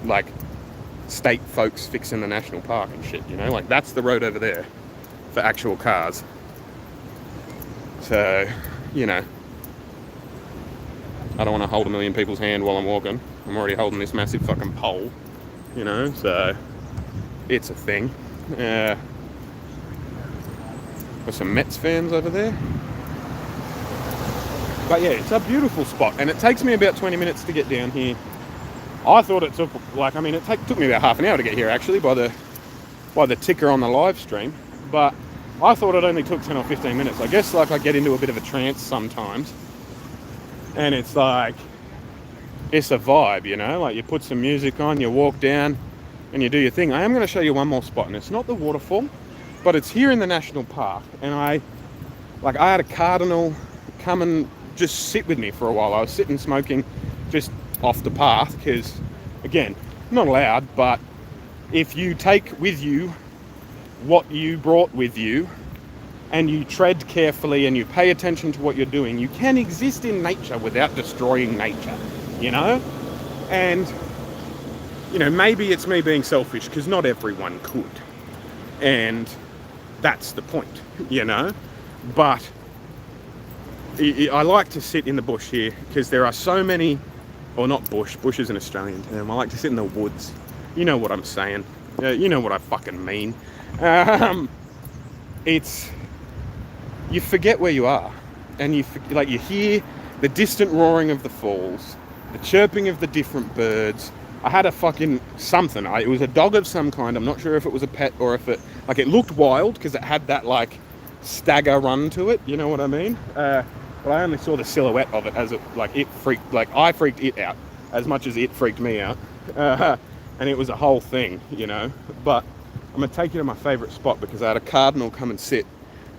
like state folks fixing the national park and shit, like, that's the road over there for actual cars. So, I don't want to hold a million people's hand while I'm walking. I'm already holding this massive fucking pole, so it's a thing. There's some Mets fans over there. But yeah, it's a beautiful spot, and it takes me about 20 minutes to get down here. I thought it took, took me about half an hour to get here, actually, by the ticker on the live stream. But I thought it only took 10 or 15 minutes. I guess, like, I get into a bit of a trance sometimes. And it's like, it's a vibe, like, you put some music on, you walk down, and you do your thing. I am going to show you one more spot, and it's not the waterfall, but it's here in the national park. And I had a cardinal come and just sit with me for a while. I was sitting smoking just off the path, because, again, not allowed, but if you take with you what you brought with you, and you tread carefully and you pay attention to what you're doing, you can exist in nature without destroying nature, you know? And, you know, maybe it's me being selfish, because not everyone could. And that's the point, you know? But I like to sit in the bush here, because there are so many, or not bush is an Australian term, I like to sit in the woods. You know what I'm saying. You know what I fucking mean. It's... You forget where you are, and you hear the distant roaring of the falls, the chirping of the different birds. I had a fucking something. It was a dog of some kind. I'm not sure if it was a pet or if it looked wild, because it had that like stagger run to it. You know what I mean? But I only saw the silhouette of it as I freaked it out as much as it freaked me out, and it was a whole thing, you know. But I'm gonna take you to my favorite spot, because I had a cardinal come and sit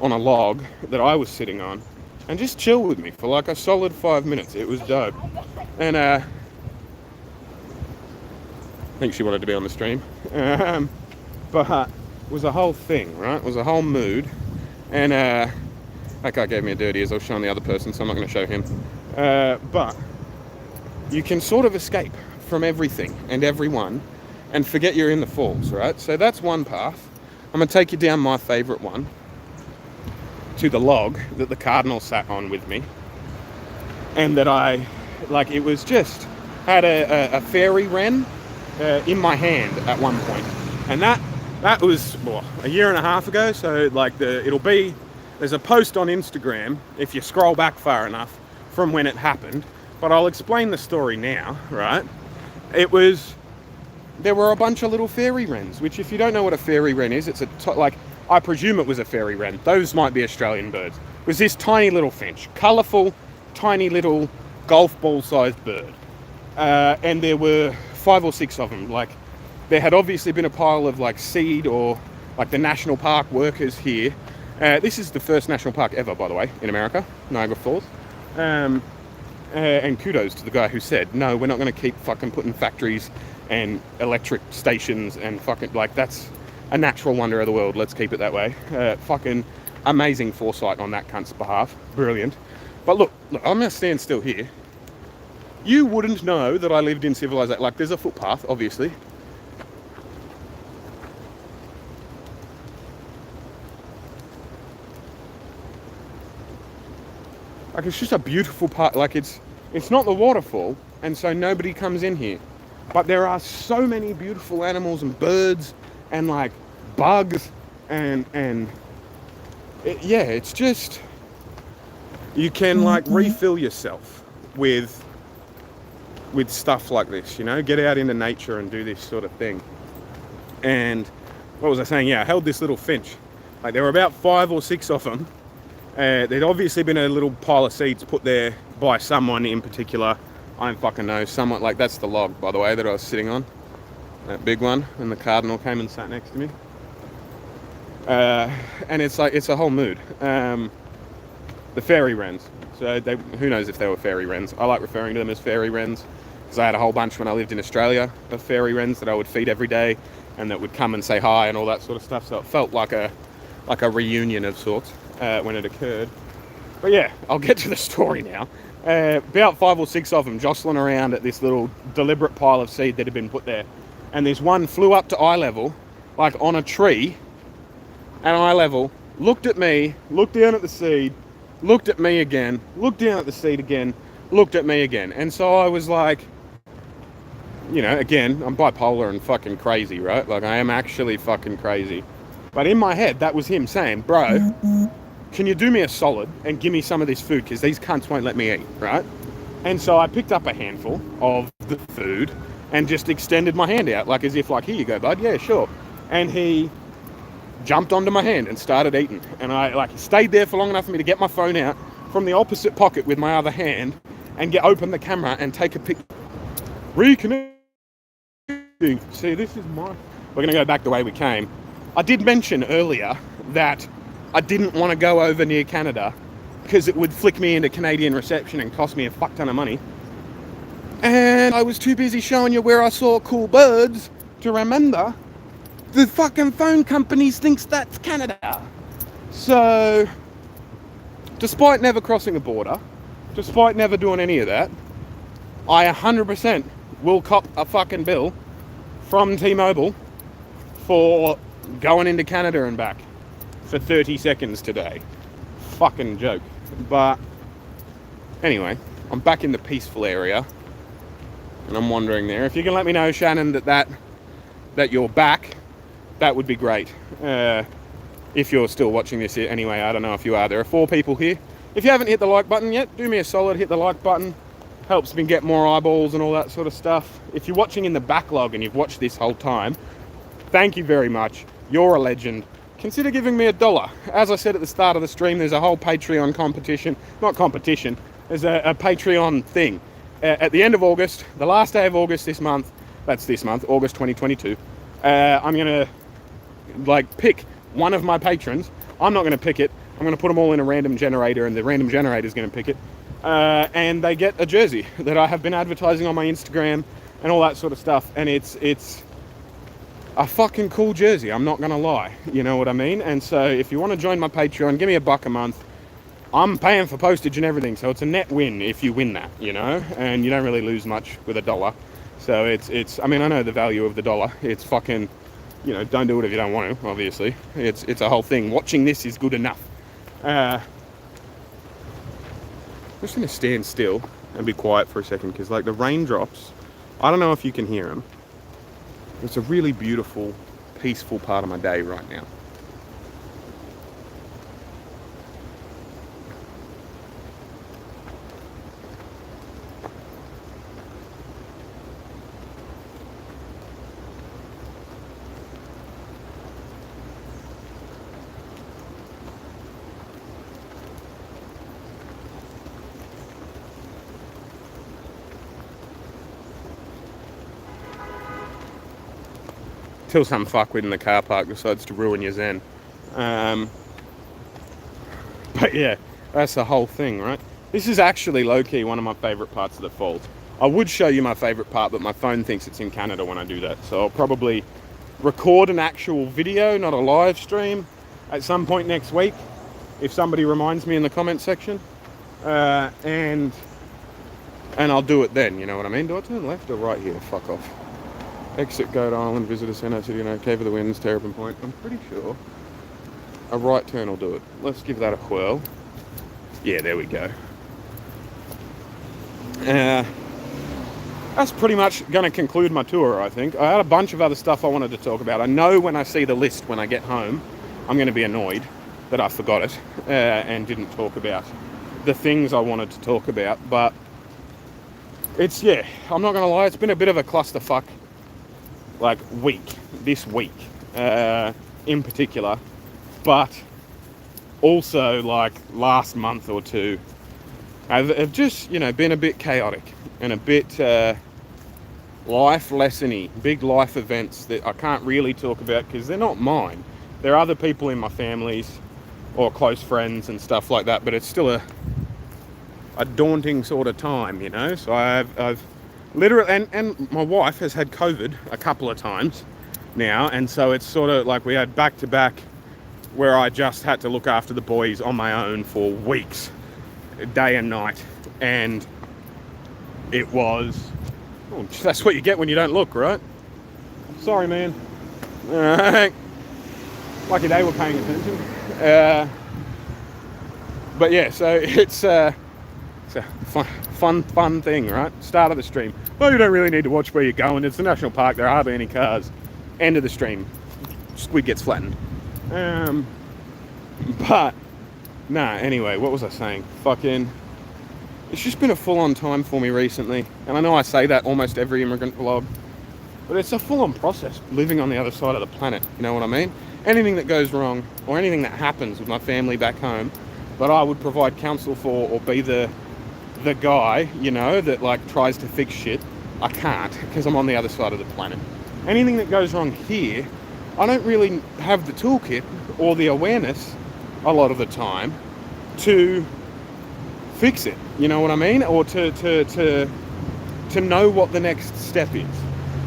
on a log that I was sitting on and just chill with me for like a solid 5 minutes. It was dope. And I think she wanted to be on the stream. But it was a whole thing, right? It was a whole mood. And that guy gave me a dirty as I was showing the other person, so I'm not going to show him. But you can sort of escape from everything and everyone and forget you're in the falls, right? So that's one path. I'm going to take you down my favorite one, to the log that the cardinal sat on with me, and that it was just, had a fairy wren in my hand at one point. And that was a year and a half ago, so there's a post on Instagram if you scroll back far enough from when it happened, but I'll explain the story now, right? There were a bunch of little fairy wrens, which, if you don't know what a fairy wren is, it's I presume it was a fairy wren. Those might be Australian birds. It was this tiny little finch, colourful, tiny little golf ball sized bird. And there were 5 or 6 of them. Like, there had obviously been a pile of like seed, or like the national park workers here. This is the first national park ever, by the way, in America, Niagara Falls. And kudos to the guy who said, no, we're not going to keep fucking putting factories and electric stations and fucking, like, that's a natural wonder of the world. Let's keep it that way. Fucking amazing foresight on that cunt's behalf. Brilliant. But look, I'm going to stand still here. You wouldn't know that I lived in civilization. Like, there's a footpath, obviously. Like, it's just a beautiful part. Like, it's not the waterfall, and so nobody comes in here. But there are so many beautiful animals and birds and like bugs it's just, you can like refill yourself with stuff like this, you know, get out into nature and do this sort of thing. And what was I saying? Yeah, I held this little finch. Like, there were about 5 or 6 of them. There'd obviously been a little pile of seeds put there by someone in particular. I don't fucking know. Someone, like, that's the log, by the way, that I was sitting on. That big one. And the cardinal came and sat next to me. And it's like, it's a whole mood. The fairy wrens. So who knows if they were fairy wrens. I like referring to them as fairy wrens, because I had a whole bunch when I lived in Australia of fairy wrens that I would feed every day, and that would come and say hi and all that sort of stuff. So it felt like a reunion of sorts when it occurred. But yeah, I'll get to the story now. About 5 or 6 of them jostling around at this little deliberate pile of seed that had been put there. And this one flew up to eye level, like on a tree, at eye level, looked at me, looked down at the seed, looked at me again, looked down at the seed again, looked at me again. And so I was like, you know, again, I'm bipolar and fucking crazy, right? Like, I am actually fucking crazy. But in my head, that was him saying, bro, can you do me a solid and give me some of this food, because these cunts won't let me eat, right? And so I picked up a handful of the food and just extended my hand out, like as if, like, here you go, bud, yeah, sure. And he jumped onto my hand and started eating. And I, like, stayed there for long enough for me to get my phone out from the opposite pocket with my other hand and open the camera and take a pic. Reconnecting. See, this is my... We're going to go back the way we came. I did mention earlier that I didn't want to go over near Canada because it would flick me into Canadian reception and cost me a fuck ton of money. And I was too busy showing you where I saw cool birds to remember the fucking phone companies thinks that's Canada. So, despite never crossing a border, despite never doing any of that, I 100% will cop a fucking bill from T-Mobile for going into Canada and back for 30 seconds today. Fucking joke. But anyway, I'm back in the peaceful area, and I'm wandering there. If you can let me know, Shannon, that you're back, that would be great. If you're still watching this here, anyway, I don't know if you are. There are 4 people here. If you haven't hit the like button yet, do me a solid, hit the like button. Helps me get more eyeballs and all that sort of stuff. If you're watching in the backlog and you've watched this whole time, thank you very much. You're a legend. Consider giving me $1. As I said at the start of the stream, there's a whole Patreon competition. Not competition, there's a Patreon thing. At the end of August, the last day of August this month, that's this month, August 2022, I'm going to pick one of my patrons. I'm not going to pick it. I'm going to put them all in a random generator, and the random generator is going to pick it. And they get a jersey that I have been advertising on my Instagram and all that sort of stuff. And it's a fucking cool jersey, I'm not going to lie. You know what I mean? And so if you want to join my Patreon, give me $1 a month. I'm paying for postage and everything, so it's a net win if you win that, you know? And you don't really lose much with $1. So it's I mean, I know the value of the dollar. It's fucking, you know, don't do it if you don't want to, obviously. It's a whole thing. Watching this is good enough. I'm just going to stand still and be quiet for a second, because like the raindrops, I don't know if you can hear them. It's a really beautiful, peaceful part of my day right now. Till some fuckwit in the car park decides to ruin your zen. But yeah, that's the whole thing, right? This is actually low-key one of my favourite parts of the falls. I would show you my favourite part, but my phone thinks it's in Canada when I do that. So I'll probably record an actual video, not a live stream, at some point next week, if somebody reminds me in the comment section. And I'll do it then, you know what I mean? Do I turn left or right here? Fuck off. Exit Goat Island, Visitor Centre, City, Cave of the Winds, Terrapin Point. I'm pretty sure a right turn will do it. Let's give that a whirl. Yeah, there we go. That's pretty much going to conclude my tour, I think. I had a bunch of other stuff I wanted to talk about. I know when I see the list when I get home, I'm going to be annoyed that I forgot it and didn't talk about the things I wanted to talk about. But it's, yeah, I'm not going to lie, it's been a bit of a clusterfuck this week in particular, but also like last month or two have just, you know, been a bit chaotic and a bit life lessony, big life events that I can't really talk about because they're not mine. There are other people in my families or close friends and stuff like that, but it's still a daunting sort of time, you know. So I've literally, and my wife has had COVID a couple of times now, and so it's sort of like we had back-to-back where I just had to look after the boys on my own for weeks, day and night, and it was, oh, that's what you get when you don't look, right? Sorry, man. Alright. Lucky they were paying attention. But yeah, so it's a fun thing, right? Start of the stream. Well, you don't really need to watch where you're going. It's a national park. There are hardly any cars. End of the stream. Squid gets flattened. But, nah, anyway, what was I saying? Fucking, it's just been a full-on time for me recently. And I know I say that almost every immigrant vlog, but it's a full-on process living on the other side of the planet. You know what I mean? Anything that goes wrong or anything that happens with my family back home that I would provide counsel for or be the guy, you know, that like tries to fix shit, I can't because I'm on the other side of the planet. Anything that goes wrong here, I don't really have the toolkit or the awareness a lot of the time to fix it, you know what I mean? Or to know what the next step is.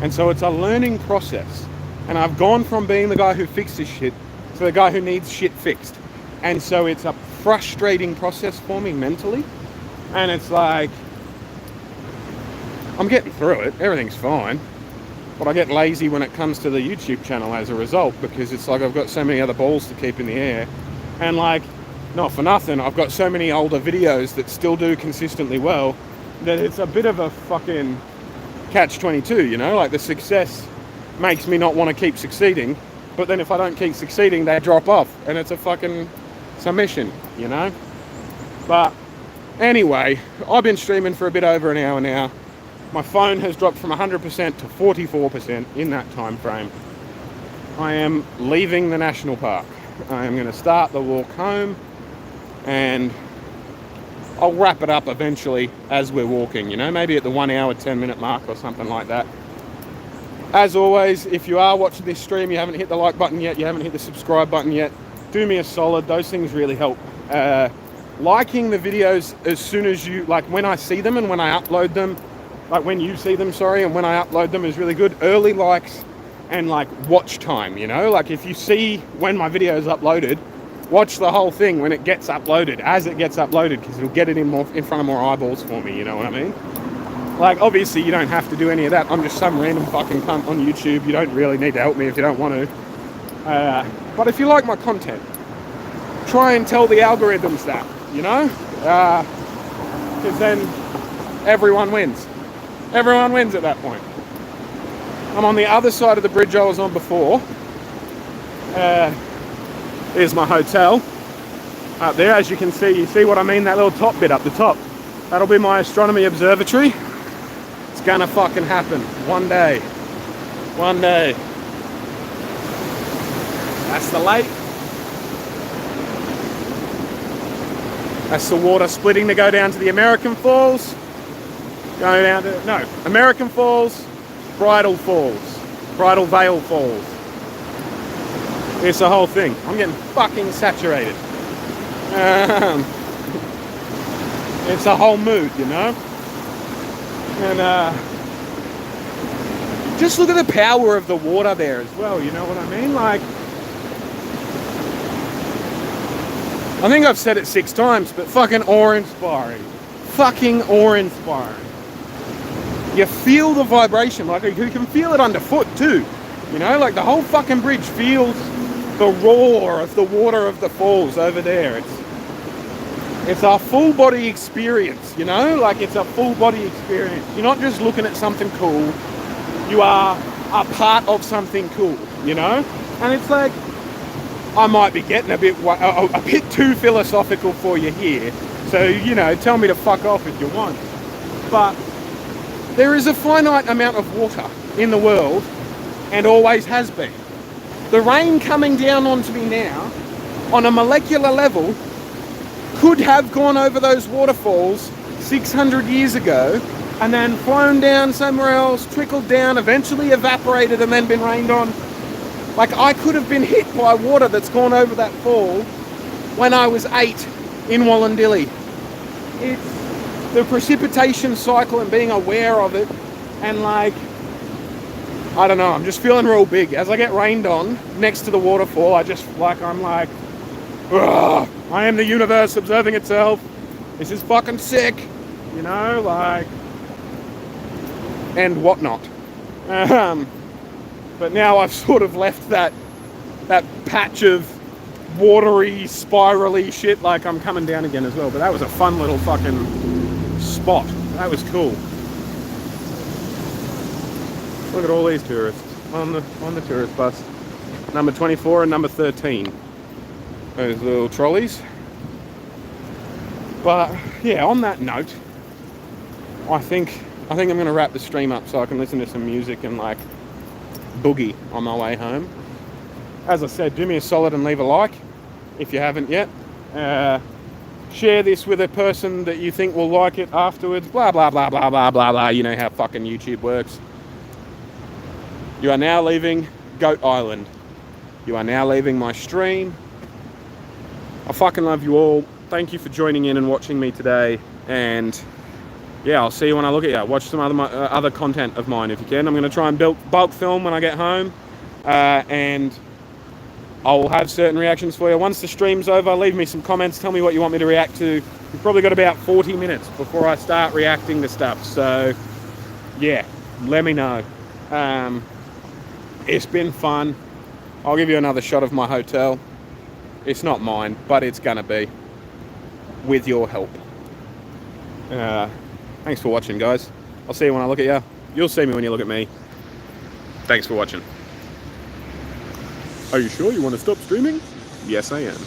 And so it's a learning process And I've gone from being the guy who fixes shit to the guy who needs shit fixed. And so it's a frustrating process for me mentally. And it's like, I'm getting through it. Everything's fine. But I get lazy when it comes to the YouTube channel as a result, because it's like I've got so many other balls to keep in the air. And like, not for nothing, I've got so many older videos that still do consistently well that it's a bit of a fucking catch-22, you know? Like, the success makes me not want to keep succeeding, but then if I don't keep succeeding, they drop off, and it's a fucking submission, you know? But anyway, I've been streaming for a bit over an hour now. My phone has dropped from 100% to 44% in that time frame. I am leaving the national park. I am going to start the walk home, and I'll wrap it up eventually as we're walking, you know, maybe at the 1 hour, 10-minute mark or something like that. As always, if you are watching this stream, you haven't hit the like button yet, you haven't hit the subscribe button yet, do me a solid. Those things really help. Liking the videos as soon as you, like when I see them and when I upload them, like when you see them, sorry, and when I upload them is really good. Early likes and like watch time, you know, like if you see when my video is uploaded, watch the whole thing when it gets uploaded, as it gets uploaded, because it'll get it in front of more eyeballs for me, you know what I mean? Like, obviously you don't have to do any of that. I'm just some random fucking cunt on YouTube. You don't really need to help me if you don't want to. But if you like my content, try and tell the algorithms that, you know? Because then everyone wins. Everyone wins at that point. I'm on the other side of the bridge I was on before. Here's my hotel. Up there, as you can see, you see what I mean? That little top bit up the top. That'll be my astronomy observatory. It's gonna fucking happen. One day. One day. That's the lake. That's the water splitting to go down to the American Falls. Going down to, no, American Falls, Bridal Falls, Bridal Veil Falls. It's the whole thing. I'm getting fucking saturated. It's a whole mood, you know? And just look at the power of the water there as well, you know what I mean? Like, I think I've said it 6 times, but fucking awe-inspiring. Fucking awe-inspiring. You feel the vibration, like you can feel it underfoot too. You know, like the whole fucking bridge feels the roar of the water of the falls over there. It's a full body experience, you know, like it's a full body experience. You're not just looking at something cool, you are a part of something cool, you know? And it's like, I might be getting a bit too philosophical for you here, so, you know, tell me to fuck off if you want. But there is a finite amount of water in the world, and always has been. The rain coming down onto me now, on a molecular level, could have gone over those waterfalls 600 years ago, and then flown down somewhere else, trickled down, eventually evaporated, and then been rained on. Like, I could have been hit by water that's gone over that fall when I was 8 in Wallandilly. It's the precipitation cycle and being aware of it, and like, I don't know, I'm just feeling real big. As I get rained on next to the waterfall, I'm like, ugh, I am the universe observing itself. This is fucking sick, you know, like, and whatnot. But now I've sort of left that patch of watery, spirally shit. Like, I'm coming down again as well. But that was a fun little fucking spot. That was cool. Look at all these tourists on the tourist bus. Number 24 and number 13. Those little trolleys. But yeah, on that note, I think I'm gonna wrap the stream up so I can listen to some music and like boogie on my way home. As I said, do me a solid and leave a like if you haven't yet. Share this with a person that you think will like it afterwards. Blah, blah, blah, blah, blah, blah, blah. You know how fucking YouTube works. You are now leaving Goat Island. You are now leaving my stream. I fucking love you all. Thank you for joining in and watching me today. And yeah, I'll see you when I look at you. Watch some other content of mine if you can. I'm going to try and bulk film when I get home. and I'll have certain reactions for you. Once the stream's over, leave me some comments, tell me what you want me to react to. We've probably got about 40 minutes before I start reacting to stuff, so yeah, let me know. It's been fun. I'll give you another shot of my hotel. It's not mine, but it's gonna be, with your help. Thanks for watching, guys. I'll see you when I look at you. You'll see me when you look at me. Thanks for watching. Are you sure you want to stop streaming? Yes, I am.